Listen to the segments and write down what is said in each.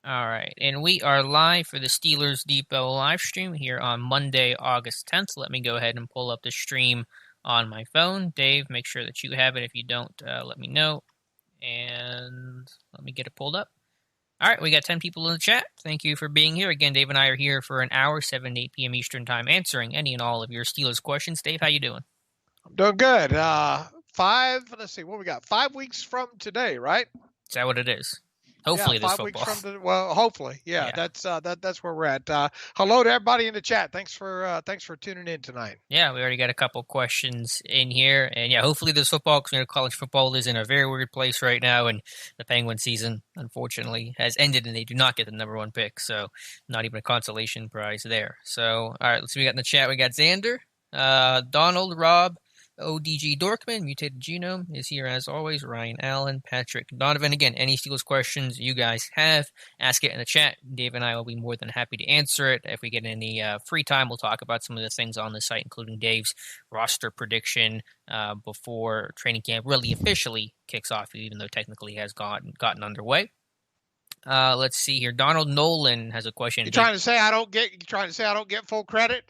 All right, and we are live for the Steelers Depot live stream here on Monday, August 10th. Let me go ahead and pull up the stream on my phone. Dave, make sure that you have it. If you don't, let me know. And let me get it pulled up. All right, we got 10 people in the chat. Thank you for being here. Again, Dave and I are here for an hour, 7 to 8 p.m. Eastern Time, answering any and all of your Steelers questions. Dave, how you doing? I'm doing good. Let's see what we got. 5 weeks from today, right? Is that what it is? Yeah, Hopefully this 5 weeks football. from today. Well, hopefully, yeah. Yeah. That's where we're at. Hello to everybody in the chat. Thanks for tuning in tonight. Yeah, we already got a couple questions in here, and yeah, hopefully this football, because college football is in a very weird place right now, and the Penguin season, unfortunately, has ended, and they do not get the number one pick, so not even a consolation prize there. So, all right, let's see what we got in the chat. We got Xander, Donald, Rob, ODG Dorkman, Mutated Genome is here as always. Ryan Allen, Patrick Donovan. Again, any Steelers questions you guys have, ask it in the chat. Dave and I will be more than happy to answer it. If we get any free time, we'll talk about some of the things on the site, including Dave's roster prediction before training camp really officially kicks off, even though technically has gotten underway. Let's see here. Donald Nolan has a question. You trying to say I don't get full credit?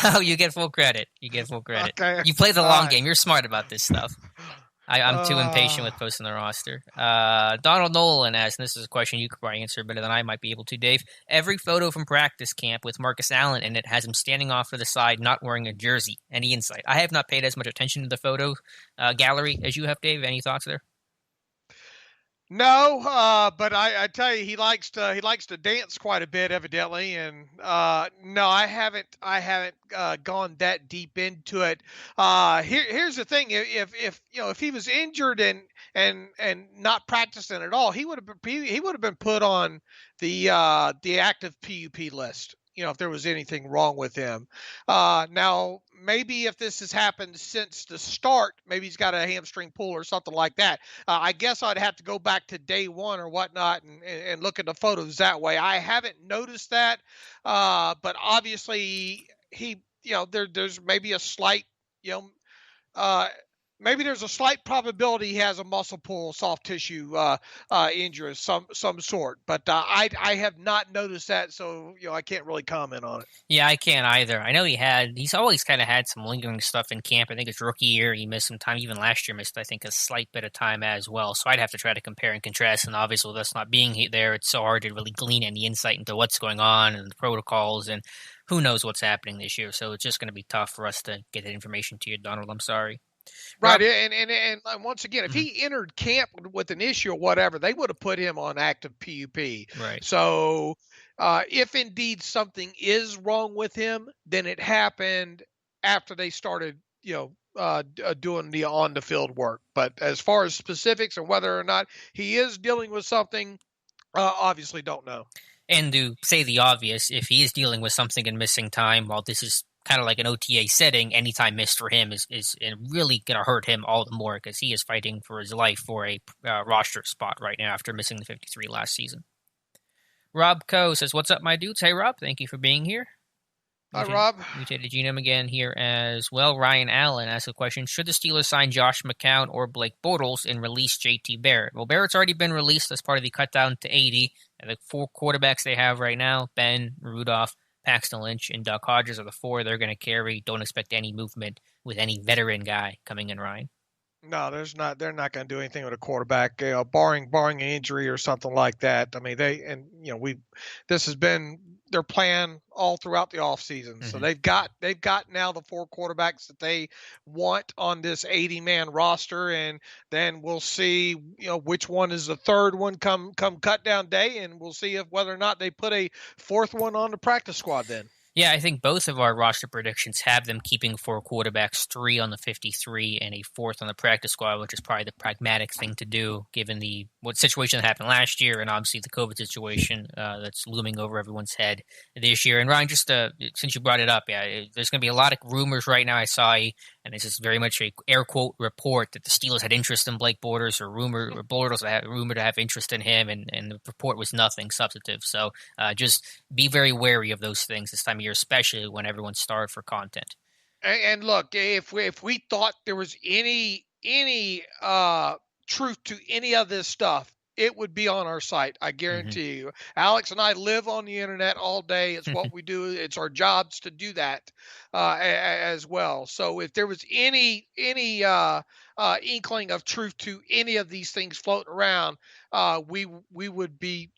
No, you get full credit. You get full credit. Okay. You play the long game. You're smart about this stuff. I'm too impatient with posting the roster. Donald Nolan asks, and this is a question you could probably answer better than I might be able to, Dave. Every photo from practice camp with Marcus Allen in it has him standing off to the side, not wearing a jersey. Any insight? I have not paid as much attention to the photo gallery as you have, Dave. Any thoughts there? No, but I tell you, he likes to dance quite a bit, evidently, and no, I haven't gone that deep into it. Here's the thing: if he was injured and not practicing at all, he would have been put on the active PUP list. If there was anything wrong with him. Now, maybe if this has happened since the start, maybe he's got a hamstring pull or something like that. I guess I'd have to go back to day one or whatnot and look at the photos that way. I haven't noticed that, but obviously there's maybe a slight, maybe there's a slight probability he has a muscle pull, soft tissue injury of some sort. But I have not noticed that, so I can't really comment on it. Yeah, I can't either. I know he's always kind of had some lingering stuff in camp. I think his rookie year he missed some time. Even last year missed, I think, a slight bit of time as well. So I'd have to try to compare and contrast. And obviously with us not being there, it's so hard to really glean any insight into what's going on and the protocols and who knows what's happening this year. So it's just going to be tough for us to get that information to you, Donald. I'm sorry. Right, and once again, if he entered camp with an issue or whatever, they would have put him on active PUP. Right. So, if indeed something is wrong with him, then it happened after they started, doing the on the field work. But as far as specifics and whether or not he is dealing with something, obviously don't know. And to say the obvious, if he is dealing with something and missing time, while this is kind of like an OTA setting, any time missed for him is really going to hurt him all the more because he is fighting for his life for a roster spot right now after missing the 53 last season. Rob Coe says, "What's up, my dudes?" Hey, Rob. Thank you for being here. Hi, Rob. Mutated Genome again here as well. Ryan Allen asks a question. Should the Steelers sign Josh McCown or Blake Bortles and release JT Barrett? Well, Barrett's already been released as part of the cut down to 80. And the four quarterbacks they have right now, Ben, Rudolph, Paxton Lynch, and Duck Hodges are the four they're going to carry. Don't expect any movement with any veteran guy coming in, Ryan. No, they're not going to do anything with a quarterback, barring an injury or something like that. I mean, this has been their plan all throughout the offseason. Mm-hmm. So they've got now the four quarterbacks that they want on this 80-man roster, and then we'll see, which one is the third one come cut down day, and we'll see whether or not they put a fourth one on the practice squad then. Yeah, I think both of our roster predictions have them keeping four quarterbacks, three on the 53 and a fourth on the practice squad, which is probably the pragmatic thing to do given what situation that happened last year and obviously the COVID situation that's looming over everyone's head this year. And Ryan, just since you brought it up, there's going to be a lot of rumors right now. I saw, and this is very much a air quote report that the Steelers had interest in Blake Bortles or Bortles had rumored to have interest in him, and the report was nothing substantive. So just be very wary of those things this time of year, especially when everyone's starved for content. And look, if we thought there was any truth to any of this stuff, it would be on our site. I Hmm. guarantee you. Alex and I live on the internet all day. It's what we do. It's our jobs to do that as well. So if there was any inkling of truth to any of these things floating around, we would be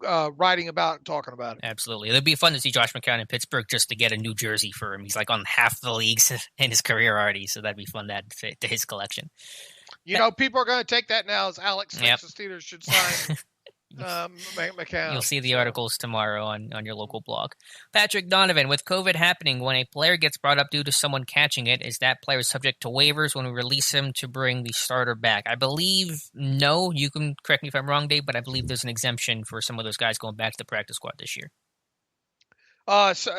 writing about and talking about it. Absolutely. It'd be fun to see Josh McCown in Pittsburgh just to get a new jersey for him. He's like on half the leagues in his career already, so that'd be fun to add to his collection. People are going to take that now as Alex Yep. thinks the Steelers should sign You'll McCown. see the So. articles tomorrow on your local blog. Patrick Donovan, with COVID happening, when a player gets brought up due to someone catching it, is that player subject to waivers when we release him to bring the starter back? I believe no. You can correct me if I'm wrong, Dave, but I believe there's an exemption for some of those guys going back to the practice squad this year. So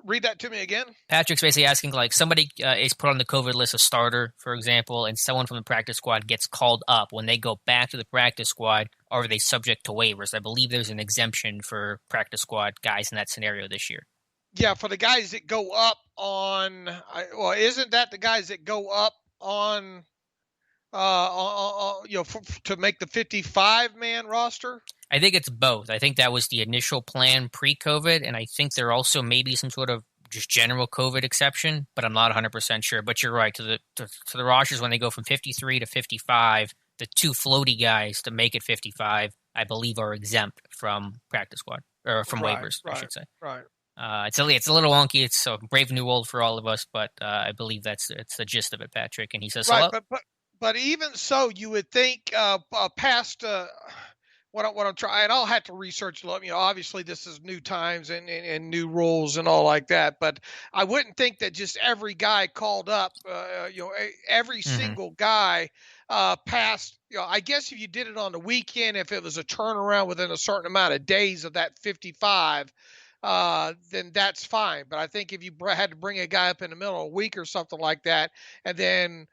read that to me again. Patrick's basically asking, like, somebody is put on the COVID list, a starter, for example, and someone from the practice squad gets called up. When they go back to the practice squad, are they subject to waivers? I believe there's an exemption for practice squad guys in that scenario this year. Yeah, for the guys that go up on, isn't that the guys that go up on, to make the 55-man roster? I think it's both. I think that was the initial plan pre-COVID, and I think there also may be some sort of just general COVID exception, but I'm not 100% sure. But you're right. To the rosters, when they go from 53 to 55, the two floaty guys to make it 55, I believe, are exempt from practice squad or from waivers, I should say. Right. It's a little wonky. It's a brave new world for all of us, but I believe it's the gist of it, Patrick. And he says, Right, hello? but even so, you would think past what I'm trying, and I'll have to research a lot. Obviously this is new times and new rules and all like that. But I wouldn't think that just every guy called up, every single guy past. I guess if you did it on the weekend, if it was a turnaround within a certain amount of days of that 55. Then that's fine. But I think if you had to bring a guy up in the middle of a week or something like that, and then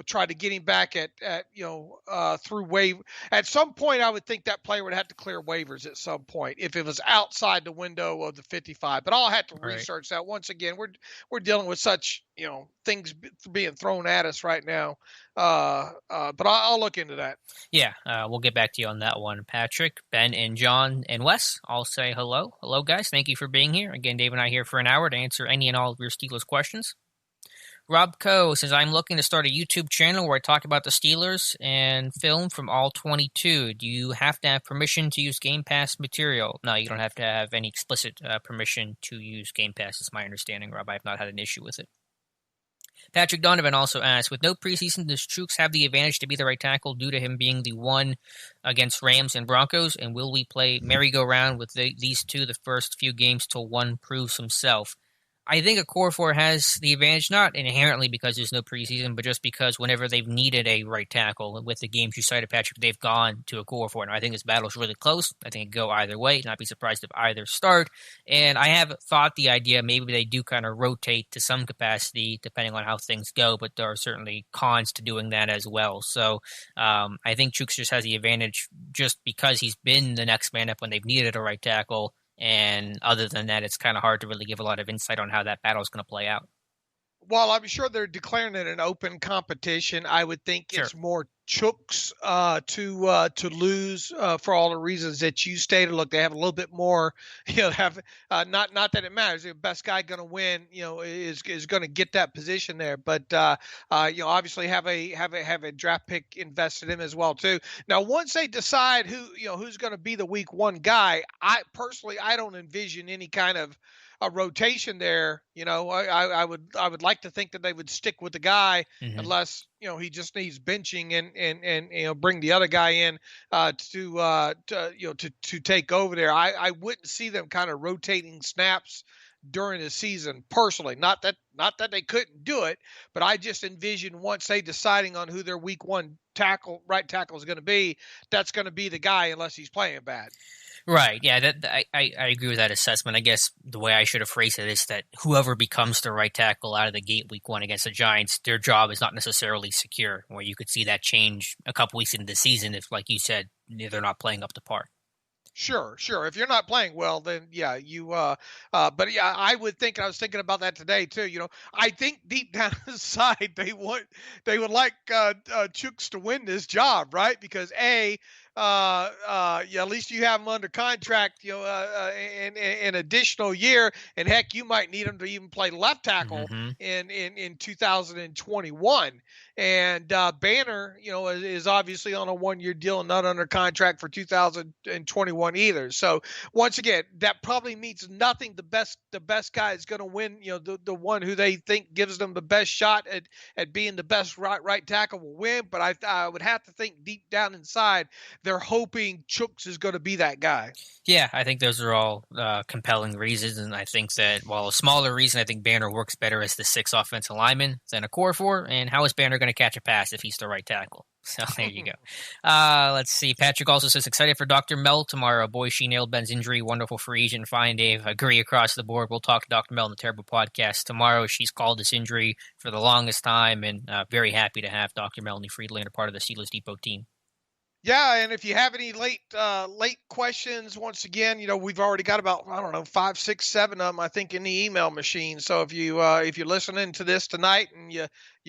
try to get him back through waive. At some point, I would think that player would have to clear waivers at some point if it was outside the window of the 55. But I'll have to research that. Once again, we're dealing with such things being thrown at us right now. But I'll look into that. Yeah, we'll get back to you on that one. Patrick, Ben, and John, and Wes, I'll say hello. Hello, guys. Thank you for being here. Again, Dave and I here for an hour to answer any and all of your Steelers questions. Rob Coe says, I'm looking to start a YouTube channel where I talk about the Steelers and film from all 22. Do you have to have permission to use Game Pass material? No, you don't have to have any explicit permission to use Game Pass, is my understanding, Rob. I have not had an issue with it. Patrick Donovan also asks, with no preseason, does Chooks have the advantage to be the right tackle due to him being the one against Rams and Broncos? And will we play merry-go-round with these two the first few games till one proves himself? I think a core four has the advantage, not inherently because there's no preseason, but just because whenever they've needed a right tackle with the games you cited, Patrick, they've gone to a core four. Now, I think this battle's really close. I think it could go either way. Not be surprised if either start. And I have thought the idea maybe they do kind of rotate to some capacity depending on how things go, but there are certainly cons to doing that as well. So I think Chooks just has the advantage just because he's been the next man up when they've needed a right tackle. And other than that, it's kind of hard to really give a lot of insight on how that battle is going to play out. While I'm sure they're declaring it an open competition, I would think it's more Chooks to lose for all the reasons that you stated. Look, they have a little bit more. Have not that it matters. The best guy going to win, is going to get that position there. But obviously have a draft pick invested in him as well too. Now, once they decide who's going to be the week one guy, I don't envision any kind of a rotation there. I would like to think that they would stick with the guy unless he just needs benching and bring the other guy in to take over there. I wouldn't see them kind of rotating snaps during the season personally. Not that they couldn't do it, but I just envision once they deciding on who their week one right tackle is going to be, that's going to be the guy unless he's playing bad. Right. Yeah, I agree with that assessment. I guess the way I should have phrased it is that whoever becomes the right tackle out of the gate week one against the Giants, their job is not necessarily secure, where you could see that change a couple weeks into the season if, like you said, they're not playing up to par. Sure, sure. If you're not playing well, then yeah, but yeah, I would think. I was thinking about that today too. I think deep down inside they would like Chooks to win this job, right? Because yeah, at least you have him under contract, in additional year, and heck, you might need him to even play left tackle Mm-hmm. in 2021. And Banner, is obviously on a 1-year deal and not under contract for 2021 either. So once again, that probably means nothing. The best guy is going to win. The one who they think gives them the best shot at being the best right tackle will win. But I would have to think deep down inside they're hoping Chooks is going to be that guy. Yeah, I think those are all compelling reasons, and I think that while a smaller reason, I think Banner works better as the 6th offensive lineman than a core 4. And how is Banner going to catch a pass if he's the right tackle? So there you go. Let's see. Patrick also says excited for Dr. Mel tomorrow. Boy, she nailed Ben's injury. Wonderful free agent find, Dave. Agree across the board. We'll talk to Dr. Mel in the Terrible Podcast tomorrow. She's called this injury for the longest time, and very happy to have Dr. Melanie Friedlander part of the Steelers Depot team. Yeah, and if you have any late questions, once again, we've already got about, I don't know, 5, 6, 7 of them, I think, in the email machine. So if you're listening to this tonight and you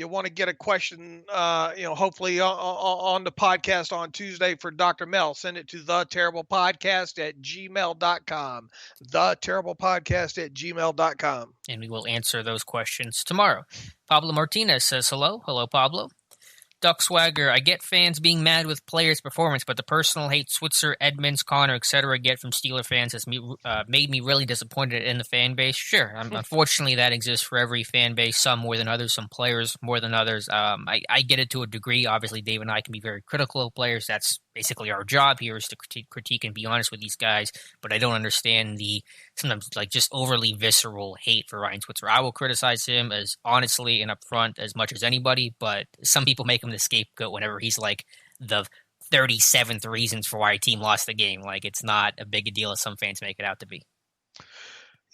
want to get a question, hopefully on the podcast on Tuesday for Dr. Mel, send it to theterriblepodcast@gmail.com. Theterriblepodcast@gmail.com. And we will answer those questions tomorrow. Pablo Martinez says hello. Hello, Pablo. Duck Swagger, I get fans being mad with players' performance, but the personal hate Switzer, Edmonds, Connor, etc. get from Steeler fans has made me really disappointed in the fan base. Sure, unfortunately that exists for every fan base, some more than others, some players more than others. I get it to a degree. Obviously, Dave and I can be very critical of players. That's basically our job here is to critique and be honest with these guys, but I don't understand the sometimes like just overly visceral hate for Ryan Switzer. I will criticize him as honestly and upfront as much as anybody, but some people make him the scapegoat whenever he's like the 37th reasons for why a team lost the game. Like it's not a big a deal as some fans make it out to be.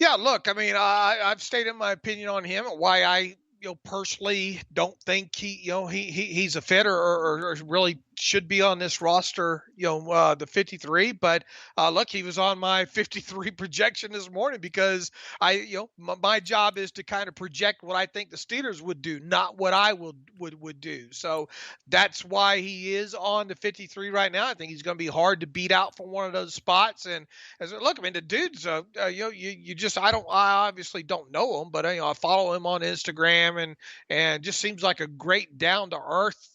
Yeah, look, I mean, I've stated my opinion on him, why I personally don't think he's a fit or really should be on this roster, the 53. But look, he was on my 53 projection this morning because my job is to kind of project what I think the Steelers would do, not what I would do. So that's why he is on the 53 right now. I think he's going to be hard to beat out from one of those spots. And look, I mean, the dude's I obviously don't know him, but I follow him on Instagram and just seems like a great down to earth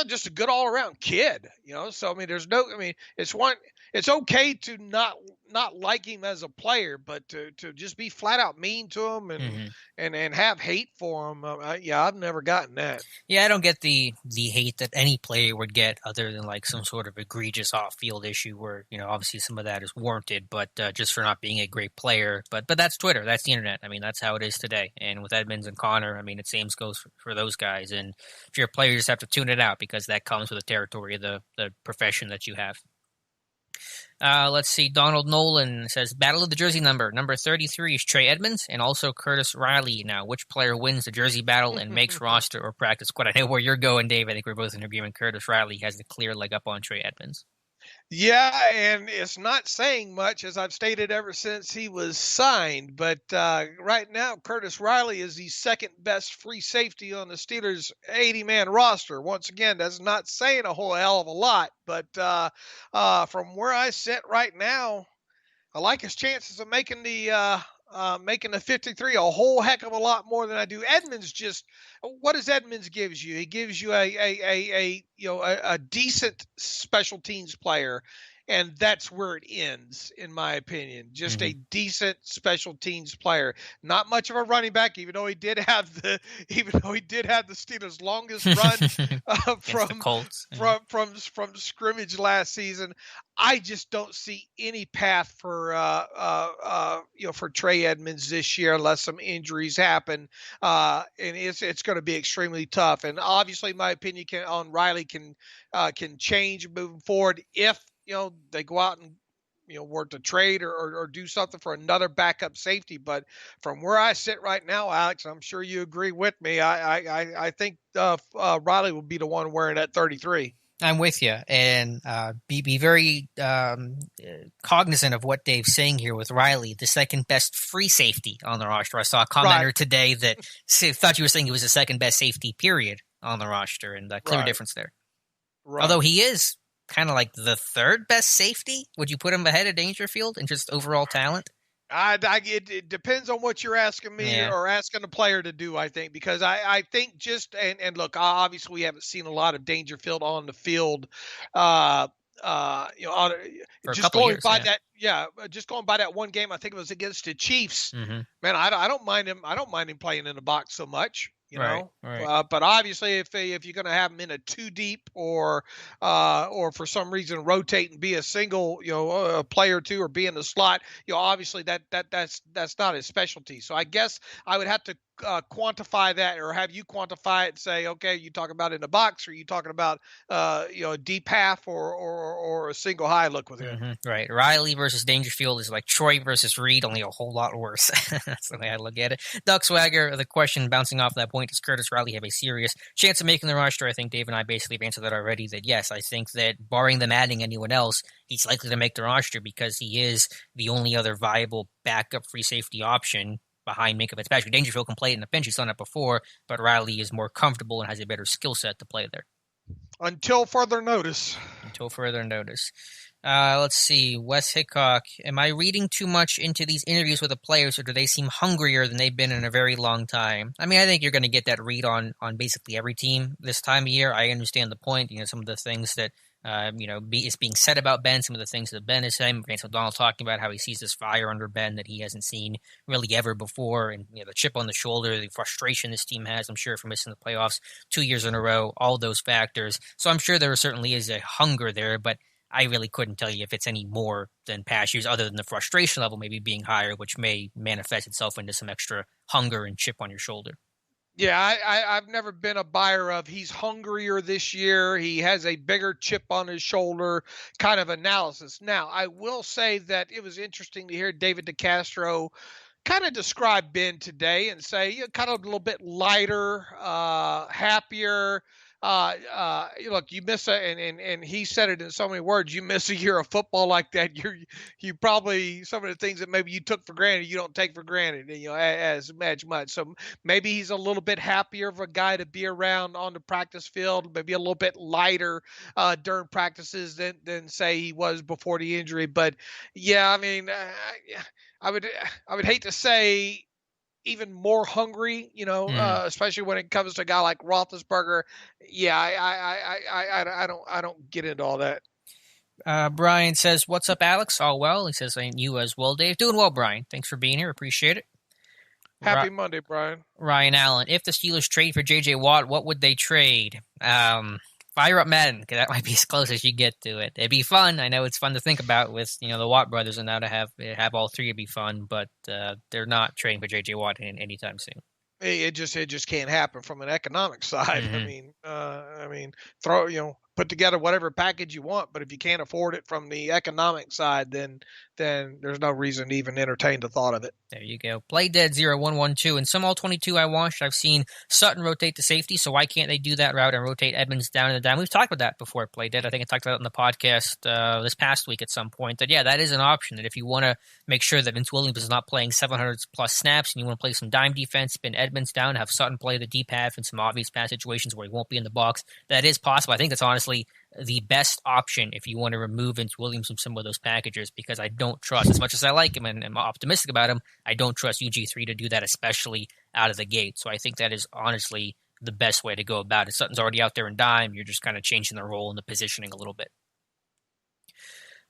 just a good all around kid, so I mean it's okay to not like him as a player, but to just be flat out mean to him and have hate for him. I've never gotten that. Yeah, I don't get the hate that any player would get other than like some sort of egregious off field issue where, obviously some of that is warranted, but just for not being a great player. But that's Twitter. That's the internet. I mean, that's how it is today. And with Edmonds and Connor, I mean, it same goes for those guys. And if you're a player, you just have to tune it out because that comes with the territory of the profession that you have. Let's see. Donald Nolan says, Battle of the Jersey number 33 is Trey Edmonds and also Curtis Riley. Now, which player wins the Jersey battle and makes roster or practice squad? I know where you're going, Dave. I think we're both in agreement. Curtis Riley has the clear leg up on Trey Edmonds. Yeah, and it's not saying much, as I've stated ever since he was signed. But right now, Curtis Riley is the second best free safety on the Steelers' 80-man roster. Once again, that's not saying a whole hell of a lot. But from where I sit right now, I like his chances of making the 53 a whole heck of a lot more than I do. Edmonds what does Edmonds gives you? He gives you a decent special teams player, and that's where it ends, in my opinion. Just a decent special teams player. Not much of a running back, even though he did have the Steelers' longest run from Colts. From scrimmage last season. I just don't see any path for Trey Edmonds this year unless some injuries happen, and it's going to be extremely tough. And obviously, my opinion on Riley can change moving forward if they go out and were to trade or do something for another backup safety. But from where I sit right now, Alex, I'm sure you agree with me. I think Riley will be the one wearing that 33. I'm with you, and be very cognizant of what Dave's saying here with Riley, the second best free safety on the roster. I saw a Right, commenter today that thought you were saying he was the second best safety period on the roster, and clear right, difference there. Although right. he is kind of like the third best safety, would you put him ahead of Dangerfield in just overall talent? It depends on what you're asking me Yeah, or asking the player to do, I think, because I think just and look, obviously we haven't seen a lot of Dangerfield on the field. Uh, you know, for a just couple going years. by Yeah. that, yeah, just going by that one game, I think it was against the Chiefs. Mm-hmm. Man, I don't mind him. I don't mind him playing in the box so much, you Right. know. Right. But obviously, if you're going to have him in a two deep or for some reason rotate and be a single, a player or two or be in the slot, obviously that's not his specialty. So I guess I would have to quantify that, or have you quantify it and say, okay, you talking about in the box, or you talking about a deep half or a single high look with him. Right. Riley versus Dangerfield is like Troy versus Reed, only a whole lot worse. That's the way I look at it. Duck Swagger, the question bouncing off that point, does Curtis Riley have a serious chance of making the roster? I think Dave and I basically have answered that already, that yes, I think that barring them adding anyone else, he's likely to make the roster because he is the only other viable backup free safety option behind Minkah Fitzpatrick. Dangerfield can play it in the pinch, he's done it before, but Riley is more comfortable and has a better skill set to play there. Until further notice. Until further notice. Let's see. Wes Hickok. Am I reading too much into these interviews with the players, or do they seem hungrier than they've been in a very long time? I mean, I think you're going to get that read on basically every team this time of year. I understand the point. Some of the things that is being said about Ben, some of the things that Ben is saying. Vance McDonald talking about how he sees this fire under Ben that he hasn't seen really ever before, and the chip on the shoulder, the frustration this team has, I'm sure, for missing the playoffs 2 years in a row, all those factors. So I'm sure there certainly is a hunger there, but I really couldn't tell you if it's any more than past years, other than the frustration level maybe being higher, which may manifest itself into some extra hunger and chip on your shoulder. Yeah, I've never been a buyer of he's hungrier this year, he has a bigger chip on his shoulder kind of analysis. Now, I will say that it was interesting to hear David DeCastro kind of describe Ben today and say, kind of a little bit lighter, happier. Look, you miss and he said it in so many words. You miss a year of football like that. You probably, some of the things that maybe you took for granted, you don't take for granted, as much. So maybe he's a little bit happier of a guy to be around on the practice field. Maybe a little bit lighter during practices than say he was before the injury. But yeah, I mean, I would hate to say even more hungry, especially when it comes to a guy like Roethlisberger. Yeah, I don't get into all that. Brian says, "What's up, Alex? All well?" He says, "And you as well, Dave." Doing well, Brian. Thanks for being here. Appreciate it. Happy Monday, Brian. Ryan Allen. If the Steelers trade for J.J. Watt, what would they trade? Fire up Madden, because that might be as close as you get to it. It'd be fun. I know it's fun to think about with the Watt brothers, and now to have all three would be fun. But they're not trading for J.J. Watt anytime soon. It just can't happen from an economic side. Mm-hmm. I mean, put together whatever package you want, but if you can't afford it from the economic side, then there's no reason to even entertain the thought of it. There you go. Play Dead 0112. In some All-22 I watched, I've seen Sutton rotate to safety, so why can't they do that route and rotate Edmonds down in the dime? We've talked about that before, Play Dead. I think I talked about it in the podcast this past week at some point. That, yeah, that is an option, that if you want to make sure that Vince Williams is not playing 700-plus snaps and you want to play some dime defense, spin Edmonds down, have Sutton play the deep half in some obvious pass situations where he won't be in the box, that is possible. I think that's honestly the best option if you want to remove Vince Williams from some of those packages, because I don't trust, as much as I like him and I'm optimistic about him, I don't trust UG3 to do that, especially out of the gate. So I think that is honestly the best way to go about it. Sutton's already out there in dime. You're just kind of changing the role and the positioning a little bit.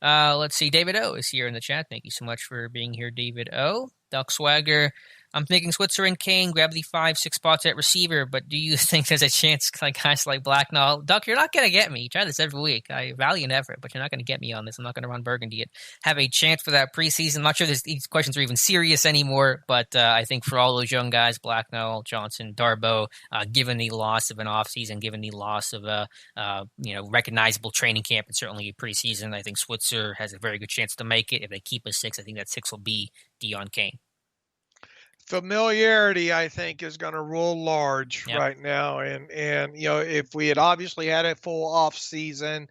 Let's see. David O is here in the chat. Thank you so much for being here, David O. Duck Swagger. I'm thinking Switzer and Kane grab the 5-6 spots at receiver, but do you think there's a chance like guys like Blacknall? Duck, you're not going to get me. You try this every week. I value an effort, but you're not going to get me on this. I'm not going to run Burgundy and have a chance for that preseason. I'm not sure these questions are even serious anymore, but I think for all those young guys, Blacknall, Johnson, Darbo, given the loss of an offseason, given the loss of a recognizable training camp and certainly a preseason, I think Switzer has a very good chance to make it. If they keep a 6, I think that 6 will be Deon Kane. Familiarity, I think, is going to rule large Yep. right now, and if we had obviously had a full off season,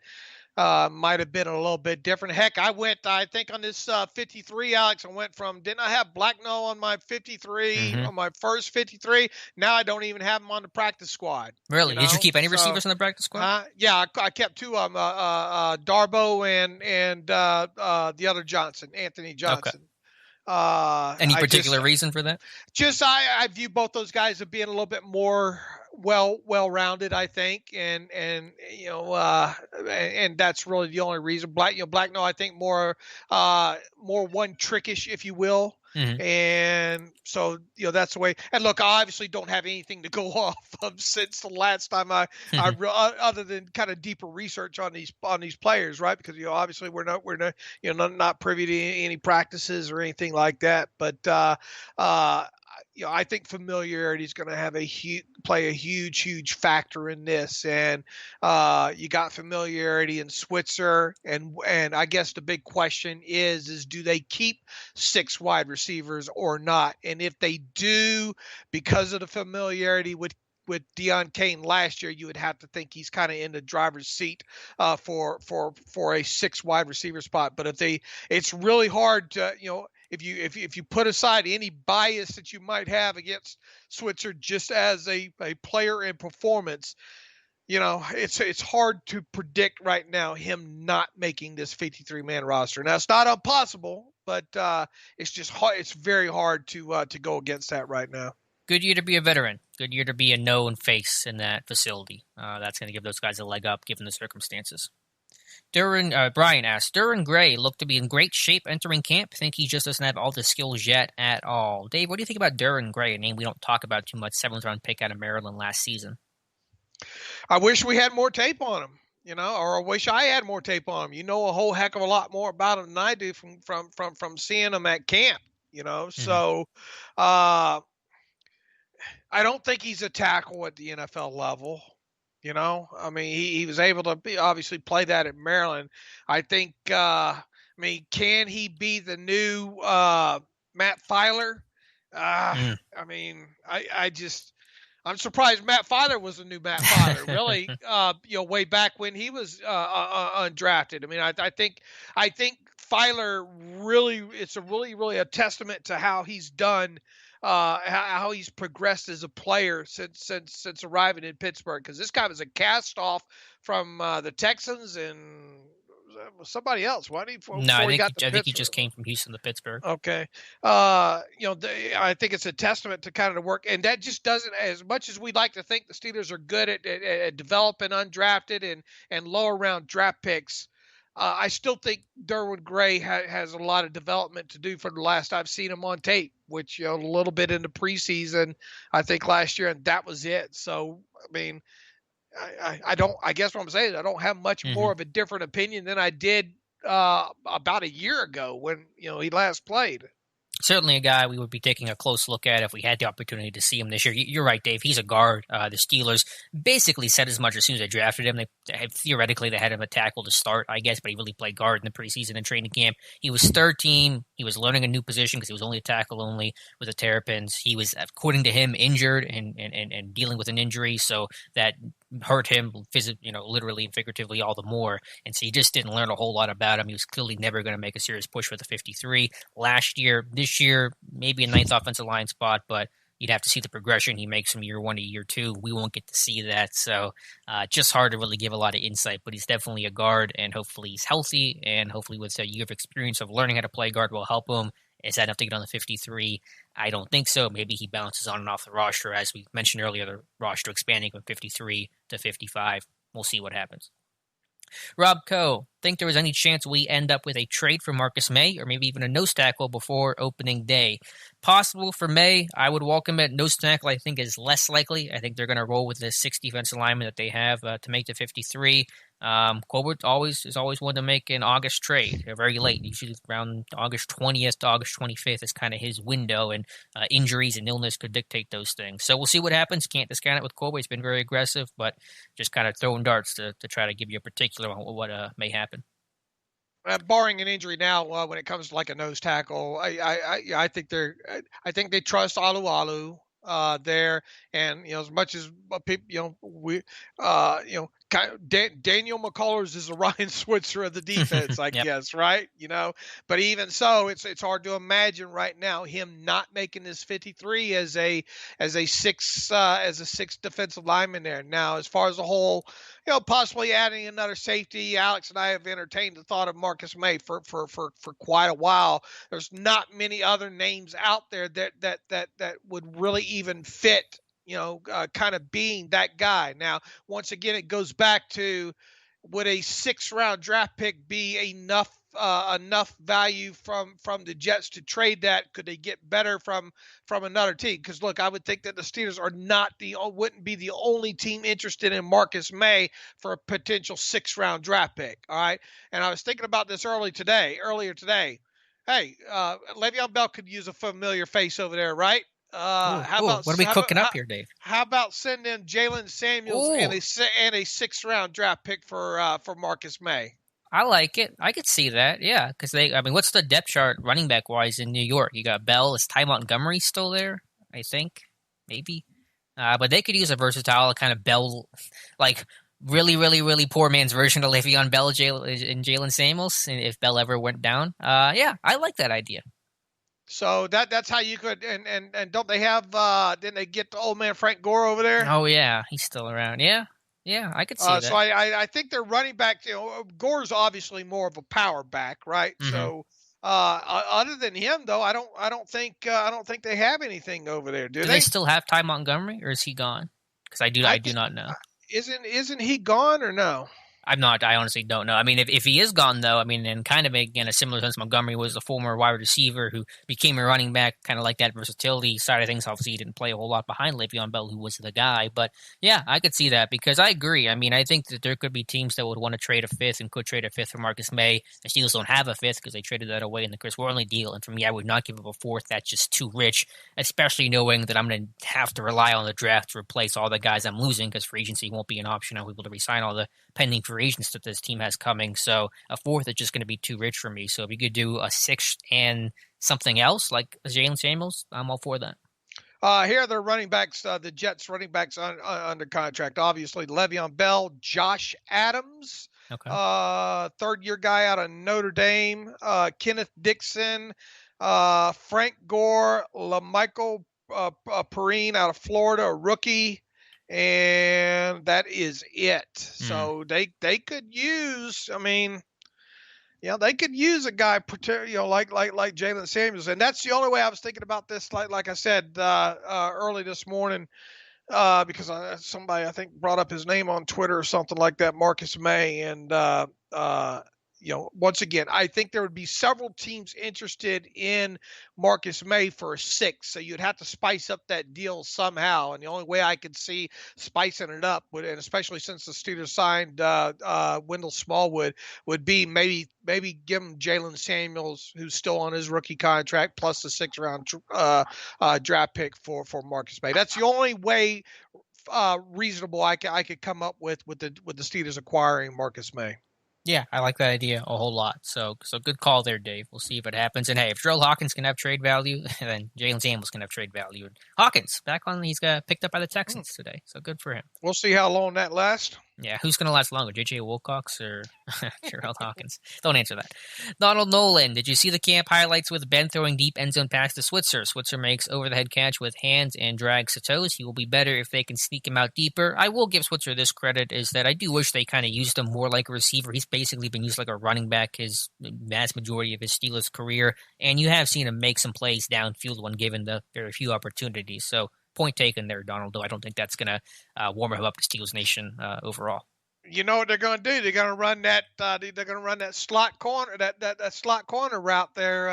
might have been a little bit different. Heck, I think on this 53, Alex, I went from, didn't I have Blackno on my 53, Mm-hmm. on my first 53? Now I don't even have him on the practice squad, Really? Did you keep any So, receivers on the practice squad? yeah, I kept two of them, Darbo and the other Johnson, Anthony Okay. Johnson. Any I just particular reason for that? I view both those guys as being a little bit more well rounded, I think, and that's really the only reason. Black, no, I think more one trickish, if you will. Mm-hmm. And so, that's the way. And look, I obviously don't have anything to go off of since the last time other than kind of deeper research on these players, right? Because obviously we're not privy to any practices or anything like that. But I think familiarity is going to have play a huge factor in this. And you got familiarity in Switzer, and I guess the big question is do they keep 6 wide receivers or not? And if they do, because of the familiarity with Deion Kane last year, you would have to think he's kind of in the driver's seat for a 6 wide receiver spot. But it's really hard to if you put aside any bias that you might have against Switzer just as a player in performance, it's hard to predict right now him not making this 53-man roster. Now, it's not impossible, but it's just hard. It's very hard to go against that right now. Good year to be a veteran. Good year to be a known face in that facility. That's going to give those guys a leg up given the circumstances. Brian asked, Durham Gray looked to be in great shape entering camp. Think he just doesn't have all the skills yet at all. Dave, what do you think about Durham Gray, a name we don't talk about too much, 7th-round pick out of Maryland last season? I wish we had more tape on him, or I wish I had more tape on him. You know a whole heck of a lot more about him than I do from seeing him at camp, Mm-hmm. So I don't think he's a tackle at the NFL level. I mean, he was able to obviously play that at Maryland. I think, can he be the new Matt Filer? I mean, I'm surprised Matt Filer was the new Matt Filer, really, way back when he was undrafted. I mean, I think Filer it's really a testament to how he's done, how he's progressed as a player since arriving in Pittsburgh. Because this guy was a cast off from the Texans and somebody else. Why did he? No, I think he just came from Houston to Pittsburgh. Okay, I think it's a testament to kind of the work, and that just doesn't. As much as we'd like to think the Steelers are good at developing undrafted and lower round draft picks, I still think Durham Gray has a lot of development to do from the last I've seen him on tape, which, a little bit in the preseason, I think last year, and that was it. So, I mean, I guess what I'm saying is I don't have much more of a different opinion than I did about a year ago when, he last played. Certainly a guy we would be taking a close look at if we had the opportunity to see him this year. You're right, Dave. He's a guard. The Steelers basically said as much as soon as they drafted him. Theoretically, they had him a tackle to start, I guess, but he really played guard in the preseason and training camp. He was 13. He was learning a new position because he was only a tackle only with the Terrapins. He was, according to him, injured and dealing with an injury, so that hurt him literally and figuratively all the more. And so you just didn't learn a whole lot about him. He was clearly never going to make a serious push for the 53 last year. This year, maybe a 9th offensive line spot, but you'd have to see the progression he makes from year 1 to year 2. We won't get to see that. So just hard to really give a lot of insight, but he's definitely a guard, and hopefully he's healthy, and hopefully with a year of experience of learning how to play guard will help him. Is that enough to get on the 53? I don't think so. Maybe he bounces on and off the roster. As we mentioned earlier, the roster expanding from 53 to 55. We'll see what happens. Rob Coe, think there was any chance we end up with a trade for Marcus May or maybe even a nose tackle before opening day? Possible for May. I would welcome it. Nose tackle, I think, is less likely. I think they're going to roll with the 6 defensive linemen that they have to make the 53. Colbert is always one to make an August trade. They're very late, usually around August 20th to August 25th is kind of his window, and injuries and illness could dictate those things. So we'll see what happens. Can't discount it with Colbert. He's been very aggressive, but just kind of throwing darts to try to give you a particular on what may happen. Barring an injury now, when it comes to like a nose tackle, I think I think they trust Alu there, and as much as people, Daniel McCullers is the Ryan Switzer of the defense, I Yep. guess, right? But even so, it's hard to imagine right now him not making this 53 as a sixth defensive lineman there. Now, as far as the whole, possibly adding another safety. Alex and I have entertained the thought of Marcus May for quite a while. There's not many other names out there that would really even fit, kind of being that guy. Now, once again, it goes back to, would a 6th-round draft pick be enough value from the Jets to trade that? Could they get better from another team? Because look, I would think that the Steelers wouldn't be the only team interested in Marcus May for a potential 6th-round draft pick. All right, and I was thinking about this earlier today. Hey, Le'Veon Bell could use a familiar face over there, right? What are we cooking up here, Dave? How about sending Jalen Samuels and a 6th-round draft pick for Marcus May? I like it. I could see that, yeah. Because what's the depth chart running back wise in New York? You got Bell. Is Ty Montgomery still there? I think, maybe. But they could use a versatile kind of Bell, like really, really, really poor man's version of Le'Veon Bell and Jalen Samuels. And if Bell ever went down, yeah, I like that idea. So that's how you could, and don't they have? Didn't they get the old man Frank Gore over there? Oh yeah, he's still around. Yeah, I could see that. So I think they're running back. Gore's obviously more of a power back, right? Mm-hmm. So other than him, though, I don't think they have anything over there. Do they still have Ty Montgomery, or is he gone? Because I do not know. Isn't he gone or no? I'm not. I honestly don't know. I mean, if he is gone, though, I mean, and kind of again a similar sense, Montgomery was a former wide receiver who became a running back, kind of like that versatility side of things. Obviously, he didn't play a whole lot behind Le'Veon Bell, who was the guy. But yeah, I could see that because I agree. I mean, I think that there could be teams that would want to trade a 5th and could trade a 5th for Marcus May. The Steelers don't have a 5th because they traded that away in the Chris Worley deal. And for me, I would not give up a 4th. That's just too rich, especially knowing that I'm going to have to rely on the draft to replace all the guys I'm losing because free agency won't be an option. I'll be able to resign all the pending free agents that this team has coming. So a 4th is just going to be too rich for me. So if you could do a 6th and something else like Jalen Samuels, I'm all for that. Here are their running backs, the Jets running backs under contract. Obviously, Le'Veon Bell, Josh Adams, okay. 3rd-year guy out of Notre Dame, Kenneth Dixon, Frank Gore, LaMichael Perrine out of Florida, a rookie. And that is it. So they could use. I mean, they could use a guy, like Jalen Samuels, and that's the only way I was thinking about this. Like I said early this morning, because somebody I think brought up his name on Twitter or something like that, Marcus May, and once again, I think there would be several teams interested in Marcus May for a 6th. So you'd have to spice up that deal somehow. And the only way I could see spicing it up and especially since the Steelers signed Wendell Smallwood, would be maybe give him Jalen Samuels, who's still on his rookie contract, plus the 6th-round draft pick for Marcus May. That's the only way reasonable I could come up with the Steelers acquiring Marcus May. Yeah, I like that idea a whole lot. So good call there, Dave. We'll see if it happens. And hey, if Gerald Hawkins can have trade value, then Jalen Samuels can have trade value. And Hawkins, he's got picked up by the Texans today. So good for him. We'll see how long that lasts. Yeah, who's going to last longer, J.J. Wilcox or Gerald Hawkins? Don't answer that. Donald Nolan, did you see the camp highlights with Ben throwing deep end zone pass to Switzer? Switzer makes over-the-head catch with hands and drags to toes. He will be better if they can sneak him out deeper. I will give Switzer this credit, is that I do wish they kind of used him more like a receiver. He's basically been used like a running back his vast majority of his Steelers career, and you have seen him make some plays downfield when given the very few opportunities. So point taken there, Donald, though I don't think that's going to warm him up to Steelers Nation overall. You know what they're going to do? They're going to run that. They're going to run that slot corner, that slot corner route there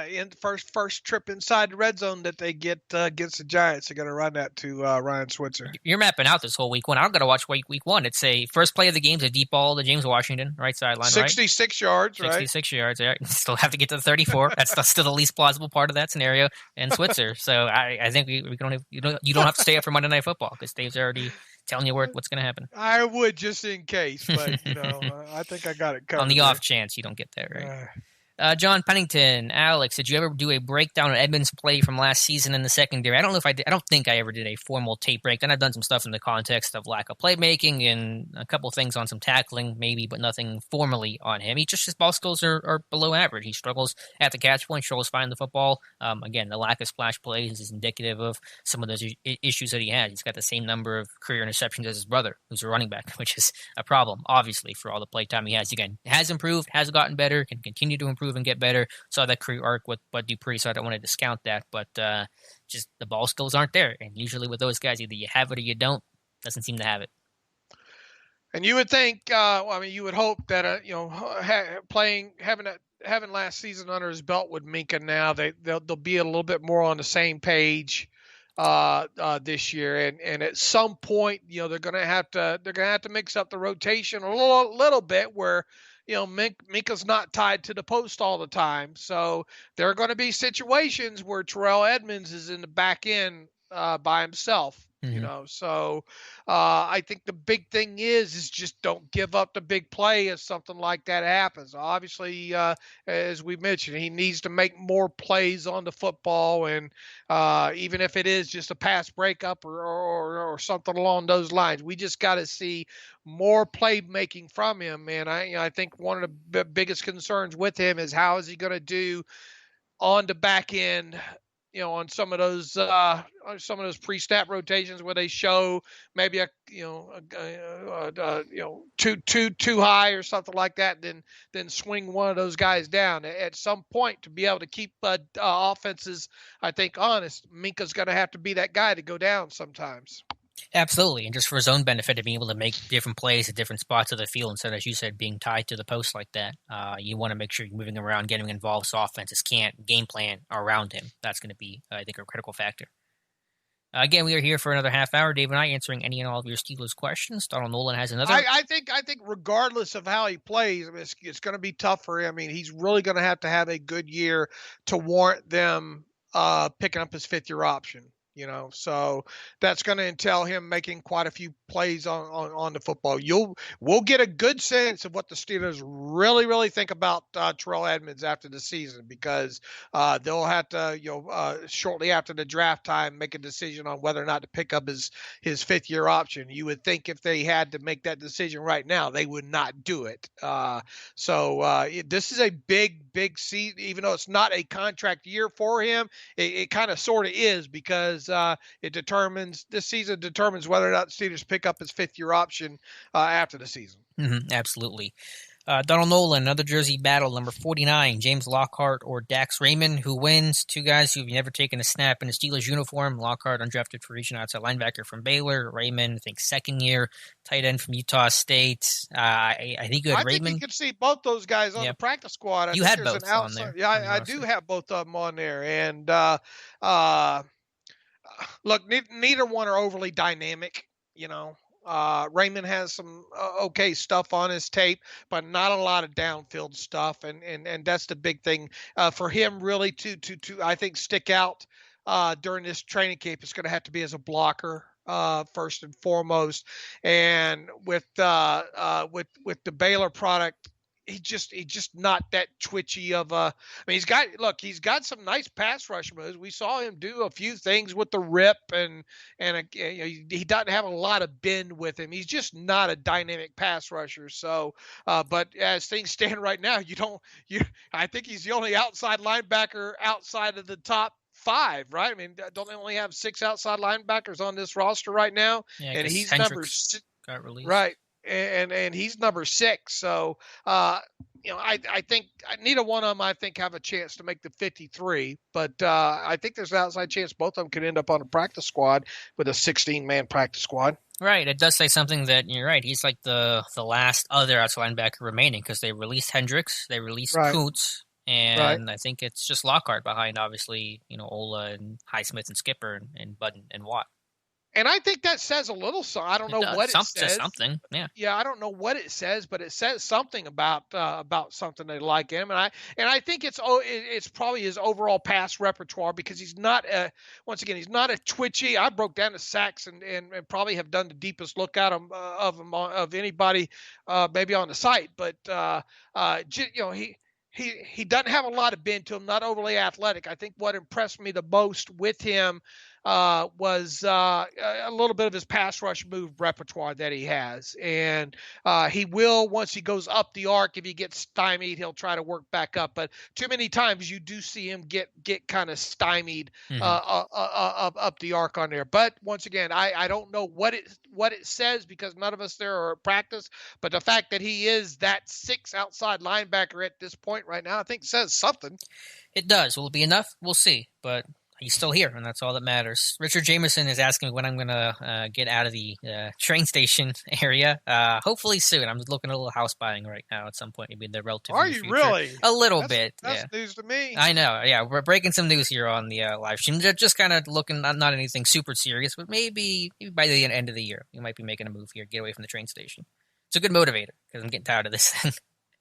in first trip inside the red zone that they get against the Giants. They're going to run that to Ryan Switzer. You're mapping out this whole week 1. I'm going to watch week 1. It's a first play of the game, a deep ball to James Washington, right sideline, 66 yards, right? 66 yards. Right? Still have to get to the 34. That's still the least plausible part of that scenario. And Switzer. So I think we don't. You don't have to stay up for Monday Night Football because Dave's already telling you what's going to happen. I would just in case, but I think I got it covered. On the there. off chance you don't get that right. John Pennington, Alex, did you ever do a breakdown of Edmonds' play from last season in the secondary? I don't know if I did. I don't think I ever did a formal tape breakdown. I've done some stuff in the context of lack of playmaking and a couple things on some tackling, maybe, but nothing formally on him. His ball skills are below average. He struggles at the catch point, struggles finding the football. Again, the lack of splash plays is indicative of some of those issues that he has. He's got the same number of career interceptions as his brother, who's a running back, which is a problem, obviously, for all the play time he has. Again, has improved, has gotten better, can continue to improve and get better. Saw that career arc with Bud Dupree, so I don't want to discount that, but just the ball skills aren't there. And usually with those guys, either you have it or you don't. Doesn't seem to have it. And you would think, you would hope that having last season under his belt with Minka now, they'll be a little bit more on the same page this year, and at some point, they're gonna have to mix up the rotation a little bit where. Minka's not tied to the post all the time. So there are going to be situations where Terrell Edmonds is in the back end by himself. So I think the big thing is just don't give up the big play if something like that happens. Obviously, as we mentioned, he needs to make more plays on the football, and even if it is just a pass breakup or something along those lines, we just got to see more playmaking from him. And I think one of the biggest concerns with him is how is he going to do on the back end. On some of those pre-snap rotations where they show maybe too high or something like that, then swing one of those guys down at some point to be able to keep offenses, I think, honest. Minka's going to have to be that guy to go down sometimes. Absolutely, and just for his own benefit of being able to make different plays at different spots of the field instead of, as you said, being tied to the post like that. You want to make sure you're moving him around, getting involved so offenses can't game plan around him. That's going to be, I think, a critical factor. Again, we are here for another half hour, Dave and I, answering any and all of your Steelers questions. Donald Nolan has another. I think regardless of how he plays, it's going to be tough for him. He's really going to have a good year to warrant them picking up his fifth-year option. So that's going to entail him making quite a few plays on the football. We'll get a good sense of what the Steelers really, really think about Terrell Edmonds after the season, because they'll have to, shortly after the draft time, make a decision on whether or not to pick up his fifth-year option. You would think if they had to make that decision right now, they would not do it. This is a big season, even though it's not a contract year for him. It kind of sort of is, because this season determines whether or not the Steelers pick up his fifth-year option after the season. Absolutely. Donald Nolan, another Jersey battle, number 49, James Lockhart or Dax Raymond. Who wins? Two guys who've never taken a snap in a Steelers uniform. Lockhart, undrafted free agent outside linebacker from Baylor. Raymond, I think, second year tight end from Utah State. I think you had Raymond. I think you could see both those guys on the practice squad. You had both on there. Yeah, I do have both of them on there. And look, neither one are overly dynamic. Raymond has some okay stuff on his tape, but not a lot of downfield stuff, and that's the big thing for him really to I think stick out during this training camp. It's going to have to be as a blocker first and foremost, and with the Baylor product. He's just not that twitchy of a. He's got some nice pass rush moves. We saw him do a few things with the rip, and he doesn't have a lot of bend with him. He's just not a dynamic pass rusher. So, but as things stand right now, I think he's the only outside linebacker outside of the top 5, right? Don't they only have 6 outside linebackers on this roster right now? Yeah, and he's Hendricks got released. Right. And he's number 6. So, I think neither one of them, I think, have a chance to make the 53. But I think there's an outside chance both of them could end up on a practice squad with a 16-man practice squad. Right. It does say something that you're right. He's like the last other outside linebacker remaining, because they released Hendricks, they released Kuntz, and I think it's just Lockhart behind, obviously, Ola and Highsmith and Skipper and Budden and Watt. And I think that says a little. So I don't It know does. what it Says says. something. Yeah. Yeah, I don't know what it says, but it says something about something they like him, and I think it's probably his overall pass repertoire because he's not a once again he's not a twitchy. I broke down the sacks and probably have done the deepest look at him of him of anybody maybe on the site, but he doesn't have a lot of bend to him, not overly athletic. I think what impressed me the most with him was a little bit of his pass rush move repertoire that he has. And he will, once he goes up the arc, if he gets stymied, he'll try to work back up. But too many times you do see him get kind of stymied Mm-hmm. up the arc on there. But once again, I don't know what it says because none of us there are at practice. But the fact that he is that 6 outside linebacker at this point right now, I think says something. It does. Will it be enough? We'll see. But he's still here, and that's all that matters. Richard Jameson is asking when I'm going to get out of the train station area. Hopefully soon. I'm looking at a little house buying right now at some point, maybe in the relative Are near you future. really? A little bit. That's yeah. news to me. I know. Yeah, we're breaking some news here on the live stream. Just kind of looking, not anything super serious, but maybe by the end of the year, we might be making a move here, get away from the train station. It's a good motivator because I'm getting tired of this thing.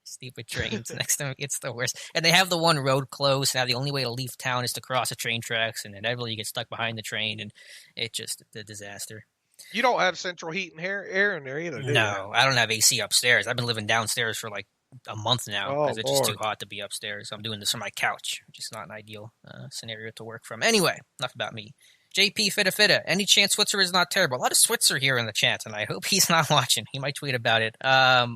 Stupid trains. Next time it's the worst. And they have the one road closed. Now the only way to leave town is to cross the train tracks, and inevitably you get stuck behind the train, and it's just a disaster. You don't have central heat and air in there either, do you? No, I don't have AC upstairs. I've been living downstairs for like a month now because it's just too hot to be upstairs. I'm doing this from my couch, which is not an ideal scenario to work from. Anyway, enough about me. JP Fitta. Any chance Switzer is not terrible? A lot of Switzer here in the chat, and I hope he's not watching. He might tweet about it. I'm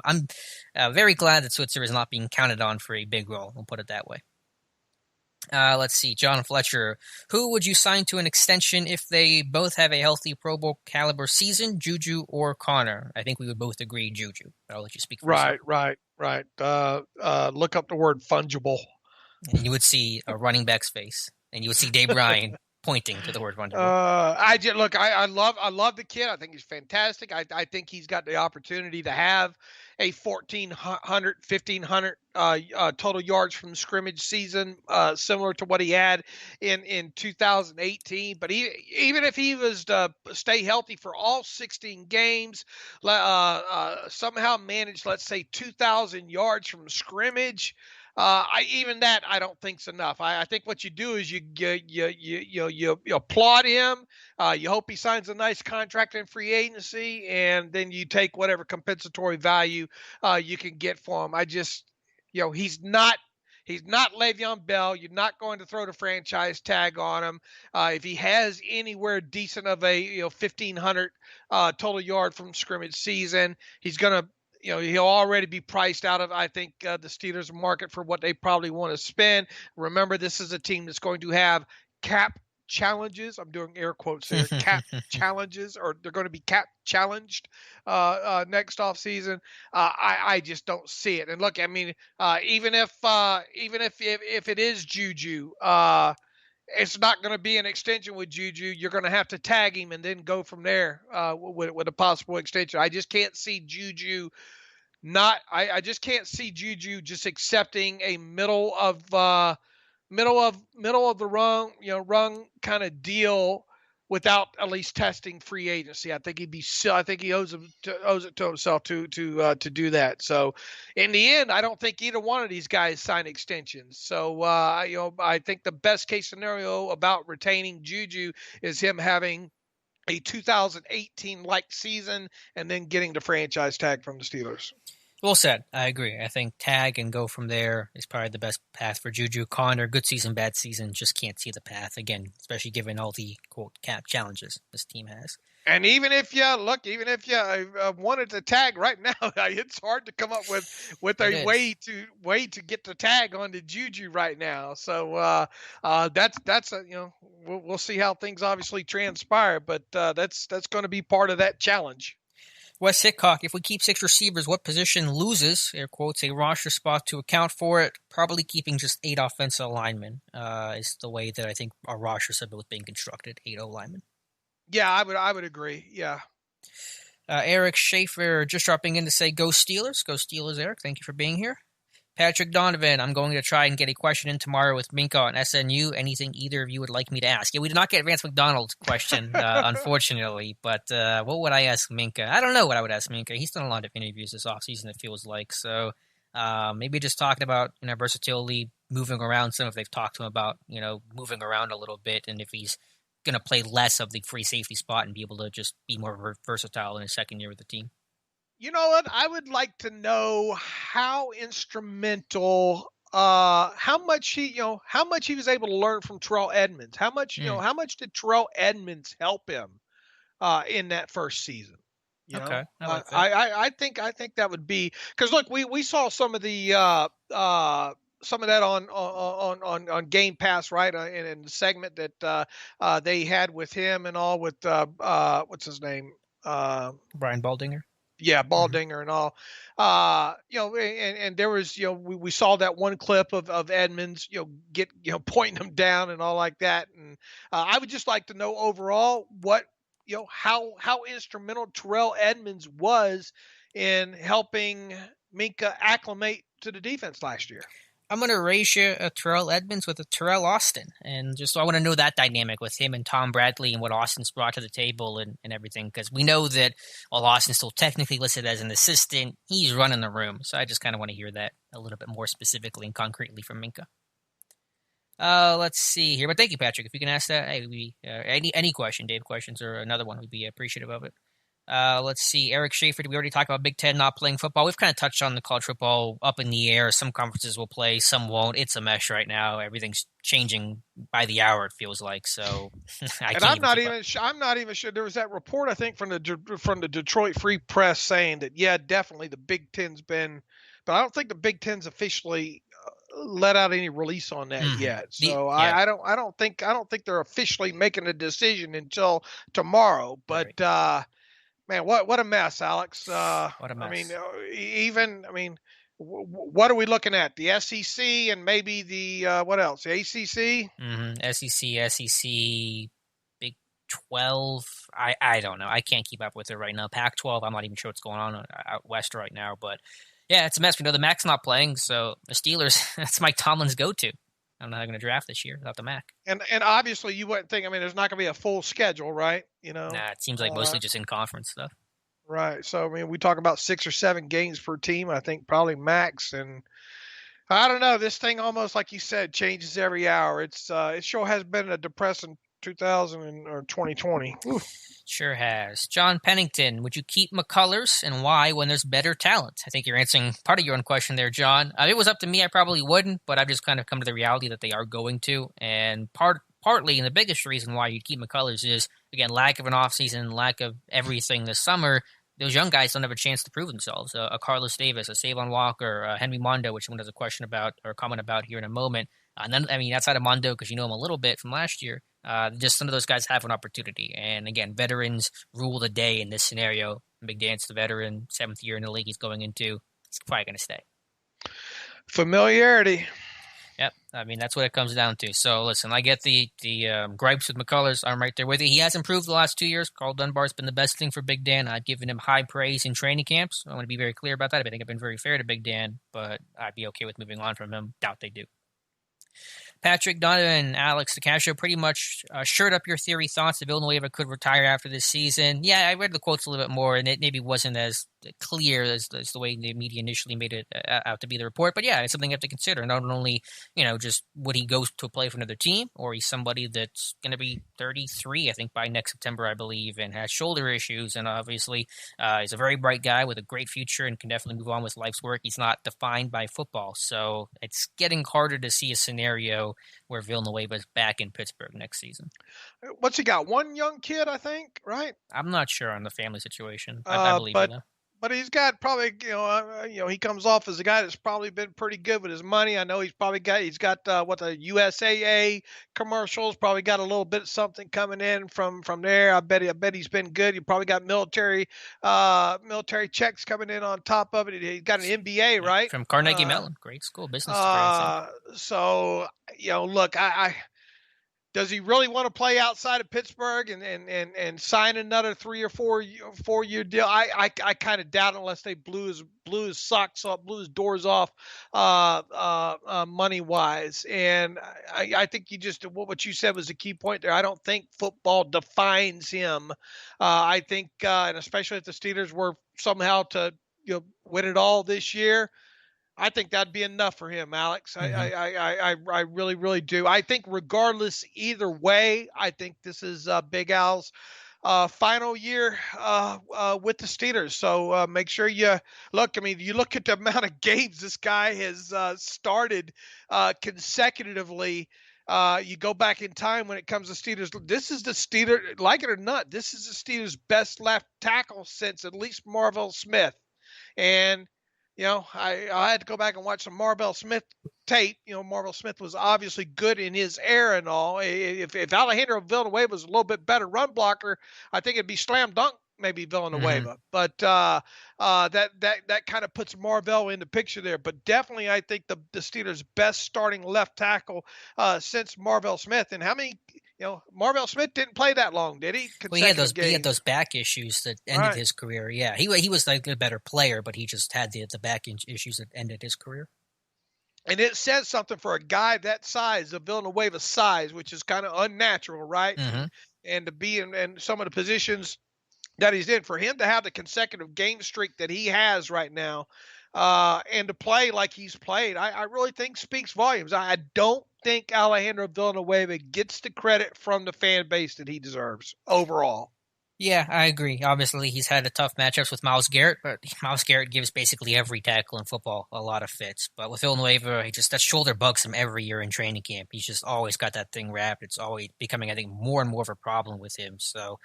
very glad that Switzer is not being counted on for a big role. We'll put it that way. Let's see. John Fletcher. Who would you sign to an extension if they both have a healthy Pro Bowl caliber season, Juju or Connor? I think we would both agree Juju. I'll let you speak for yourself. Right. Look up the word fungible. And you would see a running back's face, and you would see Dave Bryan pointing to the word fungible. I love the kid. I think he's fantastic. I think he's got the opportunity to have a 1,500 total yards from scrimmage season, similar to what he had in 2018. But even if he was to stay healthy for all 16 games, somehow manage, let's say, 2,000 yards from scrimmage. I don't think's enough. I think what you do is you applaud him. You hope he signs a nice contract in free agency, and then you take whatever compensatory value you can get for him. He's not Le'Veon Bell. You're not going to throw the franchise tag on him. If he has anywhere decent of a 1,500 total yard from scrimmage season, he's going to. He'll already be priced out of, I think, the Steelers market for what they probably want to spend. Remember, this is a team that's going to have cap challenges. I'm doing air quotes here. Cap challenges, or they're going to be cap challenged next offseason. I just don't see it. And look, I mean, even if it is Juju, it's not going to be an extension with Juju. You're going to have to tag him and then go from there with a possible extension. I just can't see Juju I just can't see Juju just accepting a middle of the rung kind of deal without at least testing free agency. I think he owes it to himself to do that. So in the end, I don't think either one of these guys sign extensions. So I think the best case scenario about retaining Juju is him having a 2018 like season and then getting the franchise tag from the Steelers. Well said. I agree. I think tag and go from there is probably the best path for Juju. Connor, good season, bad season, just can't see the path again, especially given all the quote cap challenges this team has. And even if you wanted to tag right now, it's hard to come up with a way to get the tag onto Juju right now. So we'll see how things obviously transpire, but that's going to be part of that challenge. Wes Hickok, if we keep 6 receivers, what position loses, air quotes, a roster spot to account for it? Probably keeping just 8 offensive linemen is the way that I think our rosters have both been constructed, 8 O-linemen. Yeah, I would agree, yeah. Eric Schaefer just dropping in to say, go Steelers. Go Steelers, Eric. Thank you for being here. Patrick Donovan, I'm going to try and get a question in tomorrow with Minka on SNU. Anything either of you would like me to ask? Yeah, we did not get Vance McDonald's question, unfortunately, but what would I ask Minka? I don't know what I would ask Minka. He's done a lot of interviews this offseason, it feels like. So maybe just talking about, versatility, moving around some if they've talked to him about, moving around a little bit, and if he's going to play less of the free safety spot and be able to just be more versatile in his second year with the team. You know what? I would like to know how instrumental, how much he was able to learn from Terrell Edmonds. How much did Terrell Edmonds help him in that first season? Okay, I like that. I think that would be, because look, we saw some of the some of that on Game Pass, right? In the segment that they had with him and all, with what's his name, Brian Baldinger. Yeah, Baldinger and all. And there was, we saw that one clip of Edmonds, pointing him down and all like that. And I would just like to know overall what, how instrumental Terrell Edmonds was in helping Minka acclimate to the defense last year. I'm going to race you a Terrell Edmonds with a Terrell Austin. And just, I want to know that dynamic with him and Tom Bradley and what Austin's brought to the table and everything. Because we know that while Austin's still technically listed as an assistant, he's running the room. So I just kind of want to hear that a little bit more specifically and concretely from Minka. Let's see here. But thank you, Patrick. If you can ask that, any question, Dave questions, or another one, we'd be appreciative of it. Let's see. Eric Schaefer, did we already talk about Big Ten not playing football? We've kind of touched on the college football up in the air. Some conferences will play, some won't. It's a mess right now. Everything's changing by the hour, it feels like. So I'm not even sure. There was that report, I think, from the Detroit Free Press saying that, yeah, definitely the Big Ten's been, but I don't think the Big Ten's officially let out any release on that yet. So I don't think they're officially making a decision until tomorrow. But right. Man, what a mess, Alex. What a mess. What are we looking at? The SEC and maybe the what else? The ACC? SEC, Big 12. I don't know. I can't keep up with it right now. Pac-12, I'm not even sure what's going on out west right now. But yeah, it's a mess. We know the MAC's not playing, so the Steelers, that's Mike Tomlin's go-to. I don't know how they're going to draft this year without the MAC. And obviously you wouldn't think, there's not going to be a full schedule, right? Nah, it seems like mostly just in conference stuff. Right. So, we talk about 6 or 7 games per team, I think probably max. And I don't know, this thing almost, like you said, changes every hour. It sure has been a depressing 2020. Oof. Sure has. John Pennington, would you keep McCullers and why when there's better talent? I think you're answering part of your own question there, John. If it was up to me, I probably wouldn't, but I've just kind of come to the reality that they are going to. And partly, and the biggest reason why you'd keep McCullers is, again, lack of an offseason, lack of everything this summer. Those young guys don't have a chance to prove themselves. A Carlos Davis, a Savon Walker, a Henry Mondo, which someone has a question about or comment about here in a moment. And then, outside of Mondo, because you know him a little bit from last year, just some of those guys have an opportunity. And again, veterans rule the day in this scenario. Big Dan's the veteran, 7th year in the league he's going into. He's probably going to stay. Familiarity. Yep. That's what it comes down to. So listen, I get the gripes with McCullers. I'm right there with you. He has improved the last 2 years. Carl Dunbar's been the best thing for Big Dan. I've given him high praise in training camps. I want to be very clear about that. I think I've been very fair to Big Dan, but I'd be okay with moving on from him. Doubt they do. Patrick Donovan, Alex DeCascio, pretty much shirt up your theory thoughts that Villanueva could retire after this season. Yeah, I read the quotes a little bit more, and it maybe wasn't as clear as the way the media initially made it out to be the report. But yeah, it's something you have to consider. Not only, just would he go to play for another team, or he's somebody that's going to be 33, I think, by next September, I believe, and has shoulder issues. And obviously, he's a very bright guy with a great future and can definitely move on with life's work. He's not defined by football. So it's getting harder to see a scenario where Villanueva's back in Pittsburgh next season. What's he got? One young kid, I think, right? I'm not sure on the family situation. I believe you know. But he's got probably, he comes off as a guy that's probably been pretty good with his money. I know he's got the USAA commercials, probably got a little bit of something coming in from there. I bet he's been good. He probably got military checks coming in on top of it. He's got an MBA, right? From Carnegie Mellon, great school, business. So, look, Does he really want to play outside of Pittsburgh and sign another 3 or 4 year deal? I kind of doubt it unless they blew his socks off, blew his doors off, money wise. And I think what you said was a key point there. I don't think football defines him. I think, and especially if the Steelers were somehow to win it all this year, I think that'd be enough for him, Alex. I really, really do. I think regardless, either way, I think this is Big Al's final year with the Steelers. So make sure you look. I mean, you look at the amount of games this guy has started consecutively. You go back in time when it comes to Steelers. This is the Steelers, like it or not, this is the Steelers' best left tackle since at least Marvell Smith. And I had to go back and watch some Marvell Smith tape. Marvell Smith was obviously good in his era and all. If Alejandro Villanueva was a little bit better run blocker, I think it'd be slam dunk maybe Villanueva. But that kind of puts Marvell in the picture there. But definitely, I think the Steelers' best starting left tackle since Marvell Smith. And how many? Marvell Smith didn't play that long, did he? Well, he had those back issues that ended his career. Yeah, he was like a better player, but he just had the back issues that ended his career. And it says something for a guy that size, of Villanueva's size, which is kind of unnatural, right? Mm-hmm. And to be in some of the positions that he's in, for him to have the consecutive game streak that he has right now, and to play like he's played, I really think speaks volumes. I don't think Alejandro Villanueva gets the credit from the fan base that he deserves overall. Yeah, I agree. Obviously, he's had a tough matchups with Myles Garrett, but Myles Garrett gives basically every tackle in football a lot of fits. But with Villanueva, that shoulder bugs him every year in training camp. He's just always got that thing wrapped. It's always becoming, I think, more and more of a problem with him. So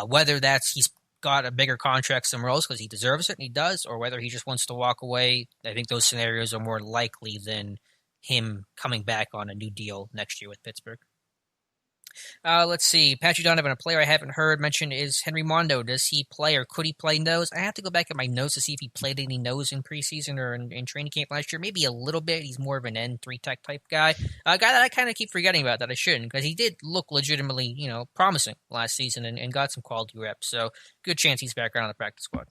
whether that's he's got a bigger contract somewhere else because he deserves it, and he does, or whether he just wants to walk away, I think those scenarios are more likely than him coming back on a new deal next year with Pittsburgh. Let's see. Patrick Donovan, a player I haven't heard mentioned is Henry Mondo. Does he play or could he play nose? I have to go back at my notes to see if he played any nose in preseason or in training camp last year. Maybe a little bit. He's more of an N3 tech type guy. A guy that I kind of keep forgetting about that I shouldn't, because he did look legitimately, promising last season and got some quality reps. So good chance he's back around the practice squad.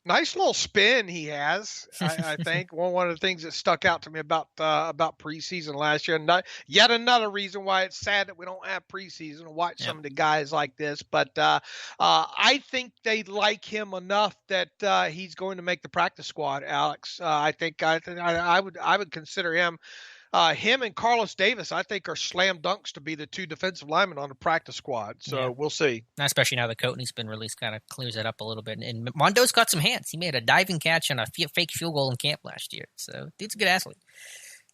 Nice little spin he has. I think one of the things that stuck out to me about preseason last year, and yet another reason why it's sad that we don't have preseason to watch some of the guys like this. But I think they like him enough that he's going to make the practice squad. Alex, I would consider him. Him and Carlos Davis, I think, are slam dunks to be the two defensive linemen on the practice squad. So we'll see. Especially now that Coatney's been released, kind of clears that up a little bit. And Mondo's got some hands. He made a diving catch on a fake field goal in camp last year. So dude's a good athlete.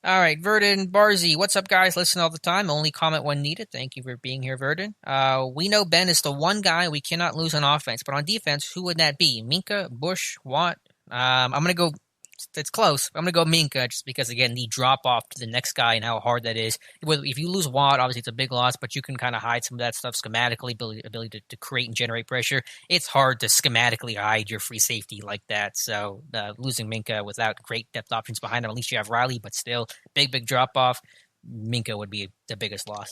All right, Verdon Barzy, what's up, guys? Listen all the time. Only comment when needed. Thank you for being here, Verdon. We know Ben is the one guy we cannot lose on offense, but on defense, who would that be? Minka, Bush, Watt? I'm going to go. It's close. I'm going to go Minka just because, again, the drop-off to the next guy and how hard that is. If you lose Watt, obviously it's a big loss, but you can kind of hide some of that stuff schematically, ability to create and generate pressure. It's hard to schematically hide your free safety like that. So losing Minka without great depth options behind him, at least you have Riley, but still, big drop-off. Minka would be the biggest loss.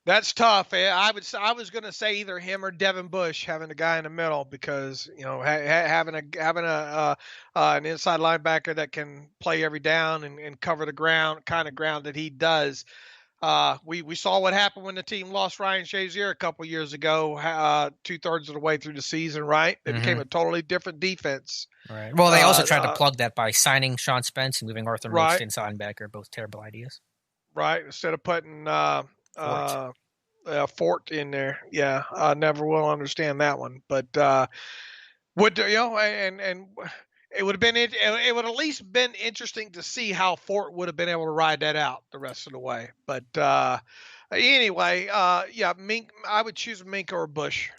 That's tough. I was going to say either him or Devin Bush, having a guy in the middle, because having an inside linebacker that can play every down and cover the ground that he does. We saw what happened when the team lost Ryan Shazier a couple years ago, 2/3 of the way through the season. Right, it became a totally different defense. Right. Well, they also tried to plug that by signing Sean Spence and moving Arthur Roach to inside linebacker. Both terrible ideas. Right. Instead of putting Fort in there. Yeah, I never will understand that one. But and it would have been it would at least been interesting to see how Fort would have been able to ride that out the rest of the way. But anyway, I would choose Minka or Bush.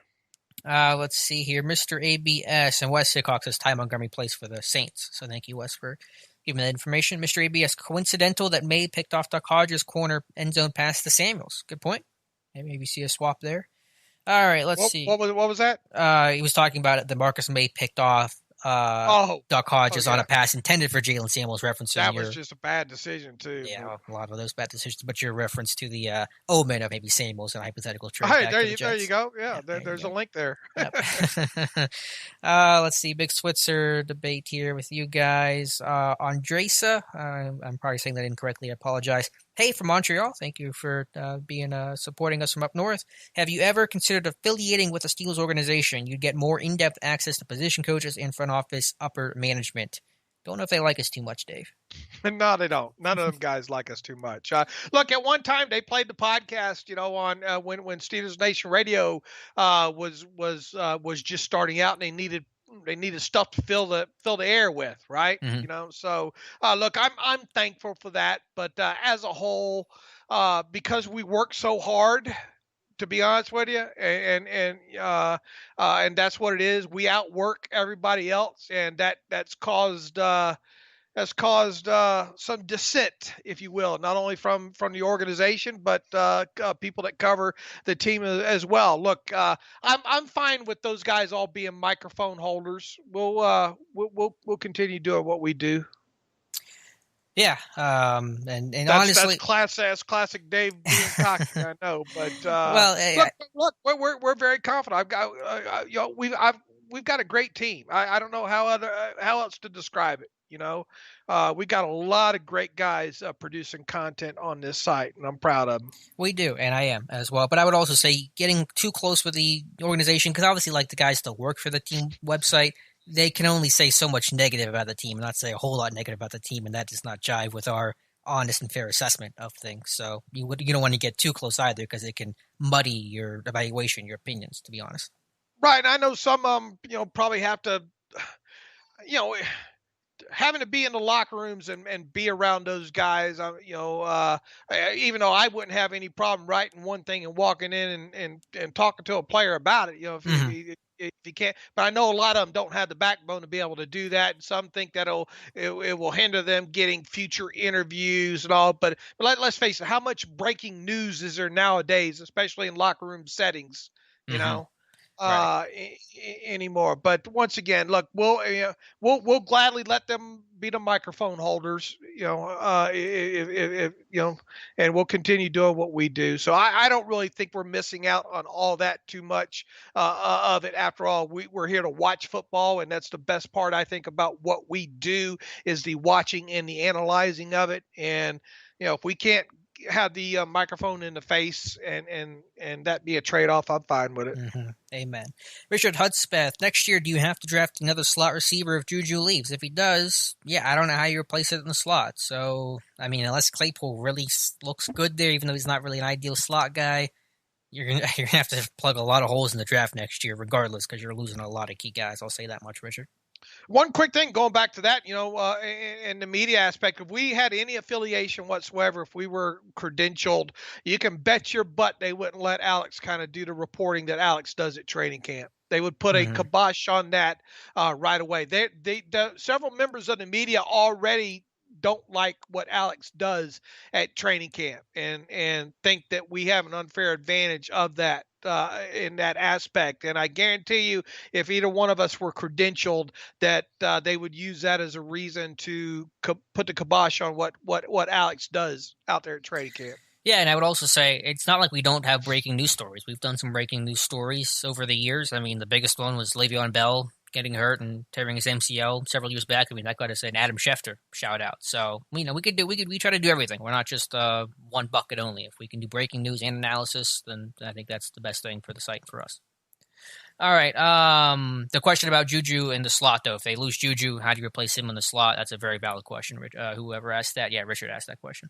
Let's see here, Mr. ABS and Wes Sickox says Ty Montgomery plays for the Saints. So thank you, Wes, for giving that information. Mr. ABS, coincidental that May picked off Duck Hodges' corner end zone pass to Samuels. Good point. Maybe see a swap there. All right, let's see. What was that? He was talking about it. The Marcus May picked off Oh, Duck Hodges on yeah. a pass intended for Jalen Samuels, referencing That your was just a bad decision too. yeah, a lot of those bad decisions. But your reference to the omen of maybe Samuels and a hypothetical trade Hey, back to the there you Jets. go. Yeah, Yep, there you there's a go. link there. Yep. Let's see. Big Switzer debate here with you guys. Andresa, I'm probably saying that incorrectly. I apologize. Hey, from Montreal. Thank you for being supporting us from up north. Have you ever considered affiliating with a Steelers organization? You'd get more in-depth access to position coaches and front office upper management. Don't know if they like us too much, Dave. No, they don't. None of them guys like us too much. Look, at one time they played the podcast, on when Steelers Nation Radio was just starting out, and they needed stuff to fill the air with, right? Mm-hmm. So look, I'm thankful for that, but as a whole, because we work so hard. To be honest with you, and that's what it is. We outwork everybody else, and that's caused some dissent, if you will, not only from the organization, but people that cover the team as well. Look, I'm fine with those guys all being microphone holders. We'll continue doing what we do. Yeah, and honestly, that's classic Dave being cocky. I know, but well, look, we're very confident. I've got we've got a great team. I don't know how else to describe it. We got a lot of great guys producing content on this site, and I'm proud of them. we do, and I am as well. But I would also say getting too close with the organization, because obviously, like the guys that work for the team website, they can only say so much negative about the team, and not say a whole lot negative about the team, and that does not jive with our honest and fair assessment of things. So you don't want to get too close either, because it can muddy your evaluation, your opinions. To be honest, Right. And I know some probably have to, you know. Having to be in the locker rooms and be around those guys, even though I wouldn't have any problem writing one thing and walking in and talking to a player about it, if you can't. But I know a lot of them don't have the backbone to be able to do that, and some think that it will hinder them getting future interviews and all. But let's face it, how much breaking news is there nowadays, especially in locker room settings? You know. Right. Anymore. But once again, look, we'll gladly let them be the microphone holders, if and we'll continue doing what we do. So I don't really think we're missing out on all that too much of it. After all, we're here to watch football, and that's the best part, I think, about what we do is the watching and the analyzing of it. And if we can't have the microphone in the face and that be a trade-off, I'm fine with it. Mm-hmm. Amen. Richard Hudspeth, next year, do you have to draft another slot receiver if Juju leaves? If he does, I don't know how you replace it in the slot. So, I mean, unless Claypool really looks good there, even though he's not really an ideal slot guy, you're gonna have to plug a lot of holes in the draft next year, regardless, because you're losing a lot of key guys. I'll say that much, Richard. One quick thing, going back to that, in the media aspect, if we had any affiliation whatsoever, if we were credentialed, you can bet your butt they wouldn't let Alex kind of do the reporting that Alex does at training camp. They would put a kibosh on that right away. Several members of the media already don't like what Alex does at training camp and think that we have an unfair advantage of that in that aspect. And I guarantee you, if either one of us were credentialed, that they would use that as a reason to put the kibosh on what Alex does out there at training camp. Yeah, and I would also say it's not like we don't have breaking news stories. We've done some breaking news stories over the years. I mean, the biggest one was Le'Veon Bell getting hurt and tearing his MCL several years back. I mean, that got us an Adam Schefter shout out. So, we try to do everything. We're not just one bucket only. If we can do breaking news and analysis, then I think that's the best thing for the site for us. All right. The question about Juju in the slot, though, if they lose Juju, how do you replace him in the slot? That's a very valid question. Whoever asked that, Richard asked that question.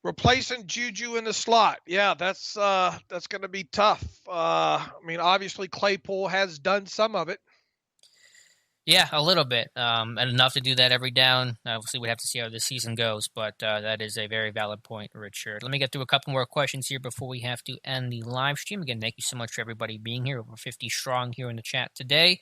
Replacing Juju in the slot. Yeah, that's going to be tough. I mean, obviously Claypool has done some of it. Yeah, a little bit, and enough to do that every down. Obviously, we have to see how this season goes, but that is a very valid point, Richard. Let me get through a couple more questions here before we have to end the live stream. Again, thank you so much for everybody being here. Over 50 strong here in the chat today.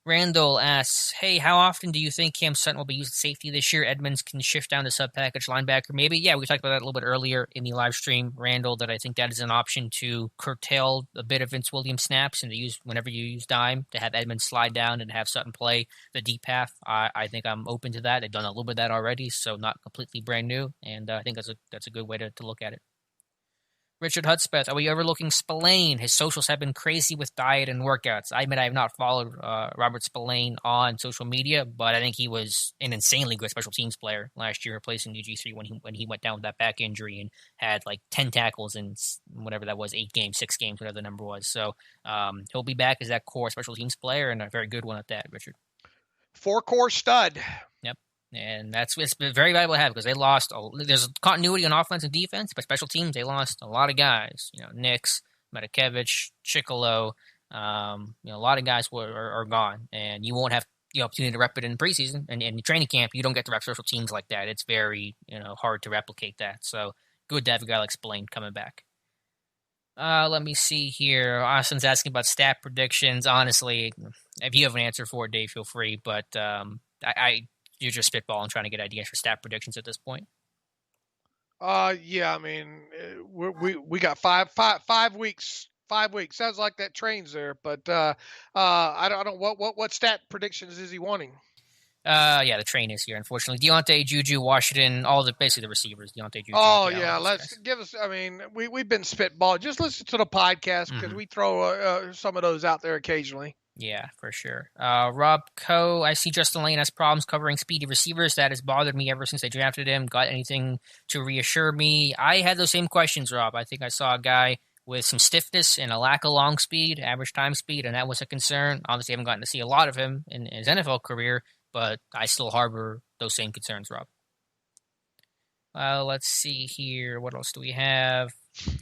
Randall asks, hey, how often do you think Cam Sutton will be used at safety this year? Edmonds can shift down to sub-package linebacker, maybe. Yeah, we talked about that a little bit earlier in the live stream, Randall, that I think that is an option to curtail a bit of Vince Williams snaps and to use whenever you use dime to have Edmonds slide down and have Sutton play the deep path. I think I'm open to that. They've done a little bit of that already, so not completely brand new, and I think that's a good way to look at it. Richard Hudspeth, are we overlooking Spillane? His socials have been crazy with diet and workouts. I admit I have not followed Robert Spillane on social media, but I think he was an insanely good special teams player last year, replacing UG3 when he went down with that back injury and had like 10 tackles in whatever that was, 8 games, 6 games, whatever the number was. So he'll be back as that core special teams player and a very good one at that, Richard. 4-core stud. Yep. And it's been very valuable to have because they lost. There's continuity on offense and defense, but special teams they lost a lot of guys. Nix, Metakevich, Chicolo. A lot of guys are gone, and you won't have the opportunity to rep it in preseason and in training camp. You don't get to rep special teams like that. It's very hard to replicate that. So good to have a guy like Spillane coming back. Let me see here. Austin's asking about stat predictions. Honestly, if you have an answer for it, Dave, feel free. But you're just spitballing trying to get ideas for stat predictions at this point. Yeah, I mean, we got five weeks. 5 weeks sounds like that train's there, but I don't. What stat predictions is he wanting? Yeah, the train is here. Unfortunately, Deontay, Juju, Washington, basically the receivers. Deontay, Juju. Oh yeah, let's give us. I mean, we've been spitballing. Just listen to the podcast because we throw some of those out there occasionally. Yeah, for sure. Rob Coe, I see Justin Lane has problems covering speedy receivers. That has bothered me ever since they drafted him. Got anything to reassure me? I had those same questions, Rob. I think I saw a guy with some stiffness and a lack of long speed, average time speed, and that was a concern. Obviously, I haven't gotten to see a lot of him in his NFL career, but I still harbor those same concerns, Rob. Let's see here. What else do we have?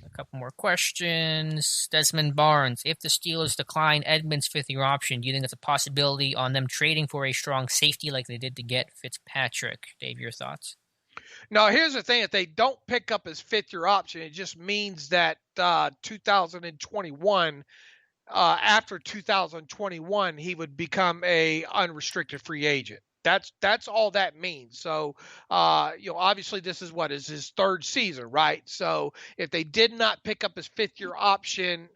A couple more questions. Desmond Barnes, if the Steelers decline Edmonds' fifth-year option, do you think it's a possibility on them trading for a strong safety like they did to get Fitzpatrick? Dave, your thoughts? No, here's the thing. If they don't pick up his fifth-year option, it just means that 2021, after 2021, he would become a unrestricted free agent. That's all that means. So, obviously this is his third season, right? So if they did not pick up his fifth-year option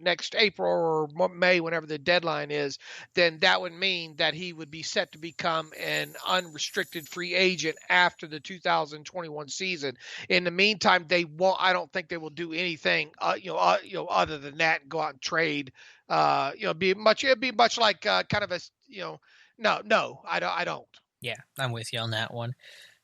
next April or May, whenever the deadline is, then that would mean that he would be set to become an unrestricted free agent after the 2021 season. In the meantime, I don't think they will do anything, other than that and go out and trade. It'd be much like kind of a, No, I don't. Yeah, I'm with you on that one.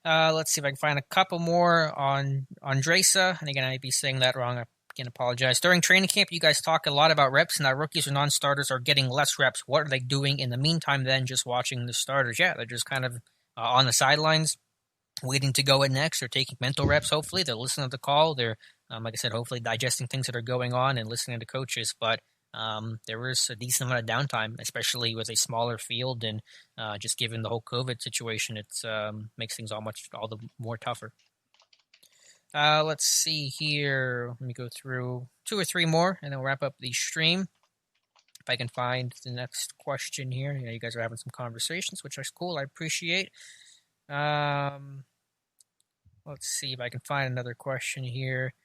Let's see if I can find a couple more on Andresa. And again, I might be saying that wrong. I can apologize. During training camp, you guys talk a lot about reps, and that rookies or non-starters are getting less reps. What are they doing in the meantime then, just watching the starters? Yeah, they're just kind of on the sidelines, waiting to go in next. They're taking mental reps, hopefully. They're listening to the call. They're, like I said, hopefully digesting things that are going on and listening to coaches. But there was a decent amount of downtime, especially with a smaller field, and just given the whole COVID situation, it makes things all the more tougher. Let's see here. Let me go through 2 or 3 more, and then we'll wrap up the stream. If I can find the next question here. You guys are having some conversations, which is cool. I appreciate. Let's see if I can find another question here.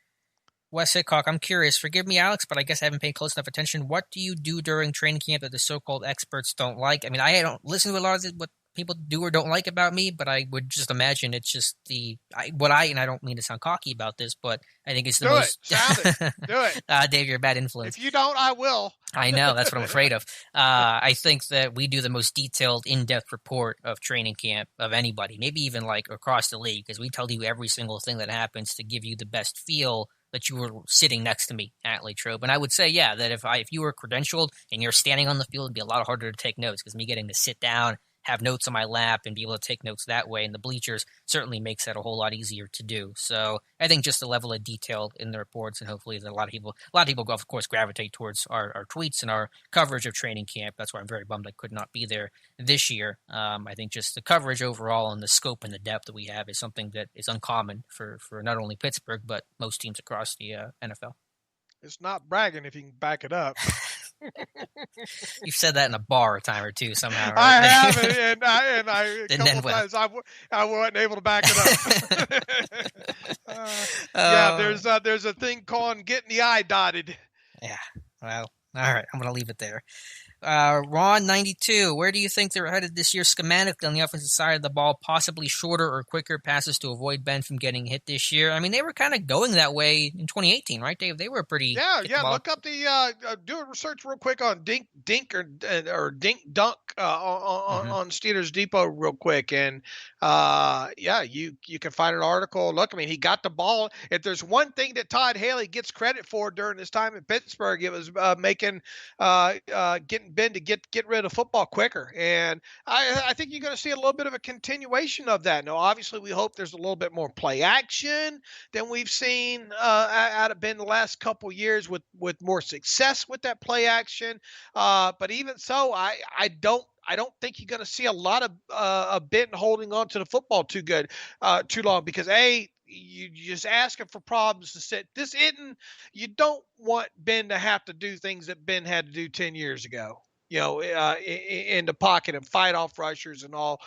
Wes Hickok, I'm curious. Forgive me, Alex, but I guess I haven't paid close enough attention. What do you do during training camp that the so-called experts don't like? I mean, I don't listen to a lot of what people do or don't like about me, but I would just imagine it's just and I don't mean to sound cocky about this, but I think it's the most... Do it. Dave, you're a bad influence. If you don't, I will. I know. That's what I'm afraid of. I think that we do the most detailed, in-depth report of training camp of anybody, maybe even like across the league, because we tell you every single thing that happens to give you the best feel that you were sitting next to me at Latrobe. And I would say, yeah, that if you were credentialed and you're standing on the field, it'd be a lot harder to take notes, because me getting to sit down, have notes on my lap, and be able to take notes that way in the bleachers certainly makes that a whole lot easier to do. So I think just the level of detail in the reports, and hopefully that a lot of people, of course, gravitate towards our tweets and our coverage of training camp. That's why I'm very bummed I could not be there this year. I think just the coverage overall and the scope and the depth that we have is something that is uncommon for not only Pittsburgh, but most teams across the NFL. It's not bragging if you can back it up. You've said that in a bar a time or two somehow, I right? have, and I a Didn't couple end of well. times I wasn't able to back it up. Yeah, uh, there's a thing called getting the I dotted. yeah. Well, all right. I'm gonna leave it there. Ron 92, where do you think they're headed this year schematically on the offensive side of the ball? Possibly shorter or quicker passes to avoid Ben from getting hit this year. I mean, they were kind of going that way in 2018, right, Dave? They were pretty Yeah, get the yeah. ball. Look up the do a research real quick on Dink or Dink Dunk Hmm. on Steelers Depot real quick, and yeah, you can find an article. Look, I mean, he got the ball. If there's one thing that Todd Haley gets credit for during his time in Pittsburgh, it was getting Ben to get rid of football quicker, and I think you're going to see a little bit of a continuation of that. Now, obviously, we hope there's a little bit more play action than we've seen out of Ben the last couple years with more success with that play action. But even so, I don't think you're going to see a lot of Benton holding on to the football too long because you just asking for problems to sit this in. You don't want Ben to have to do things that Ben had to do 10 years ago. In the pocket and fight off rushers and all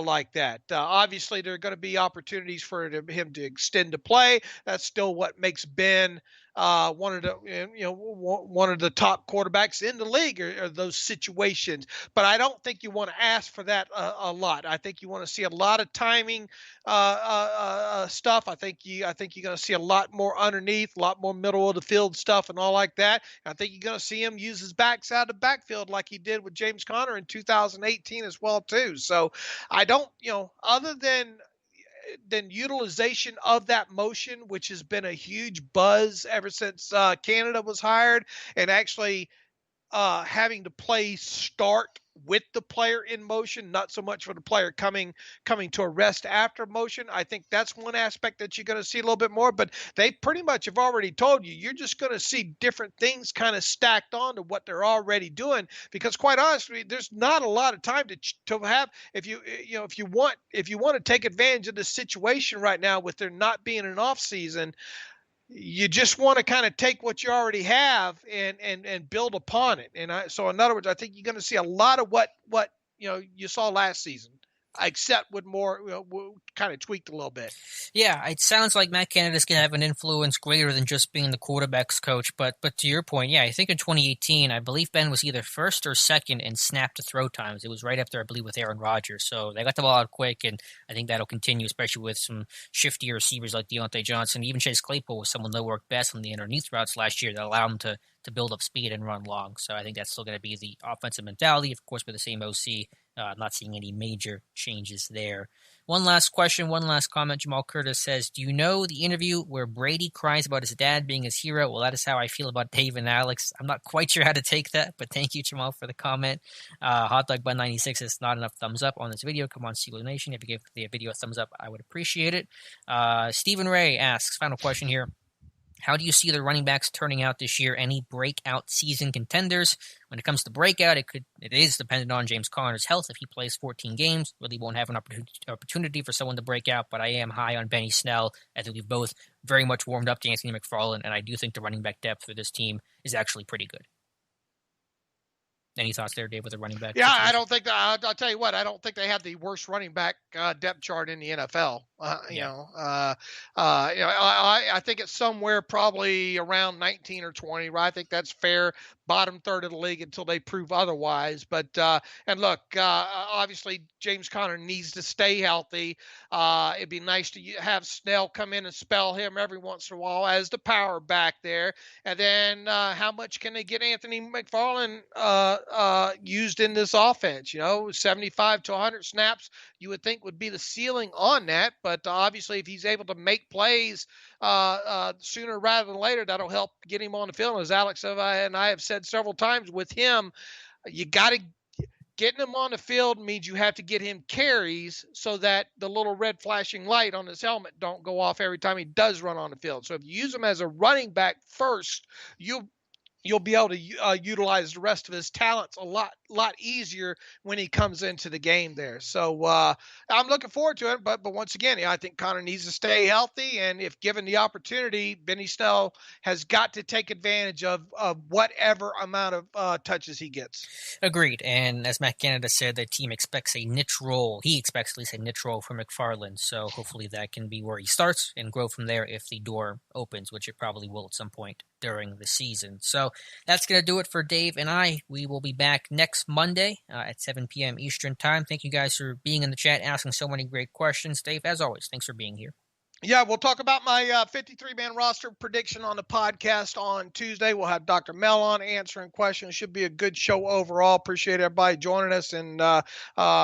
like that. Obviously, there are going to be opportunities for him to extend the play. That's still what makes Ben one of the top quarterbacks in the league are those situations. But I don't think you want to ask for that a lot. I think you want to see a lot of timing stuff. I think you're going to see a lot more underneath, a lot more middle of the field stuff and all like that. I think you're going to see him use his backs out of the backfield like he did with James Conner in 2018 as well too. So I don't, other than utilization of that motion, which has been a huge buzz ever since Canada was hired, and actually having the play start with the player in motion, not so much for the player coming to a rest after motion. I think that's one aspect that you're going to see a little bit more, but they pretty much have already told you you're just going to see different things kind of stacked on to what they're already doing, because quite honestly, there's not a lot of time to have if you want to take advantage of the situation right now with there not being an off season. You just want to kind of take what you already have and build upon it. So in other words, I think you're going to see a lot of what you saw last season, except with more kind of tweaked a little bit. Yeah, it sounds like Matt Canada's going to have an influence greater than just being the quarterback's coach. But to your point, yeah, I think in 2018, I believe Ben was either first or second in snap to throw times. It was right up there, I believe, with Aaron Rodgers. So they got the ball out quick, and I think that'll continue, especially with some shiftier receivers like Deontay Johnson. Even Chase Claypool was someone that worked best on the underneath routes last year that allowed him to build up speed and run long. So I think that's still going to be the offensive mentality, of course, with the same OC. Not seeing any major changes there. One last question, one last comment. Jamal Curtis says, do you know the interview where Brady cries about his dad being his hero? Well, that is how I feel about Dave and Alex. I'm not quite sure how to take that, but thank you, Jamal, for the comment. Hot Dog Bun 96 is not enough thumbs up on this video. Come on, Steeler Nation. If you give the video a thumbs up, I would appreciate it. Stephen Ray asks, final question here. How do you see the running backs turning out this year? Any breakout season contenders? When it comes to breakout, it is dependent on James Conner's health. If he plays 14 games, really won't have an opportunity for someone to break out. But I am high on Benny Snell. I think we've both very much warmed up to Anthony McFarland, and I do think the running back depth for this team is actually pretty good. Any thoughts there, Dave, with the running back? Yeah, situation? I don't think that. I'll tell you what. I don't think they have the worst running back depth chart in the NFL. I think it's somewhere probably around 19 or 20. Right? I think that's fair. Bottom third of the league until they prove otherwise. But and look, obviously James Conner needs to stay healthy. It'd be nice to have Snell come in and spell him every once in a while as the power back there. And then how much can they get Anthony McFarland used in this offense? 75 to 100 snaps you would think would be the ceiling on that. But obviously, if he's able to make plays sooner rather than later, that'll help get him on the field. As Alex and I have said several times with him, you got to getting him on the field means you have to get him carries so that the little red flashing light on his helmet don't go off every time he does run on the field. So if you use him as a running back first, you you'll be able to utilize the rest of his talents a lot easier when he comes into the game there. So I'm looking forward to it. But once again, I think Connor needs to stay healthy, and if given the opportunity, Benny Snell has got to take advantage of whatever amount of touches he gets. Agreed. And as Matt Canada said, the team expects a niche role. He expects at least a niche role for McFarland. So hopefully that can be where he starts and grow from there if the door opens, which it probably will at some point during the season. So that's going to do it for Dave and I. We will be back next Monday at 7 p.m. Eastern Time. Thank you guys for being in the chat, asking so many great questions. Dave, as always, thanks for being here. Yeah, we'll talk about my 53-man roster prediction on the podcast on Tuesday. We'll have Dr. Mel on answering questions. Should be a good show overall. Appreciate everybody joining us, and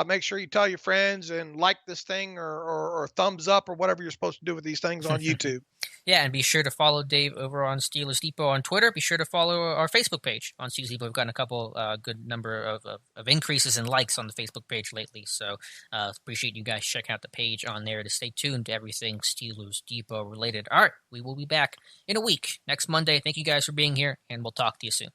make sure you tell your friends and like this thing or thumbs up or whatever you're supposed to do with these things on YouTube. Yeah, and be sure to follow Dave over on Steelers Depot on Twitter. Be sure to follow our Facebook page on Steelers Depot. We've gotten a couple good number of increases in likes on the Facebook page lately, so appreciate you guys checking out the page on there to stay tuned to everything Steelers Depot related. All right, we will be back in a week, next Monday. Thank you guys for being here, and we'll talk to you soon.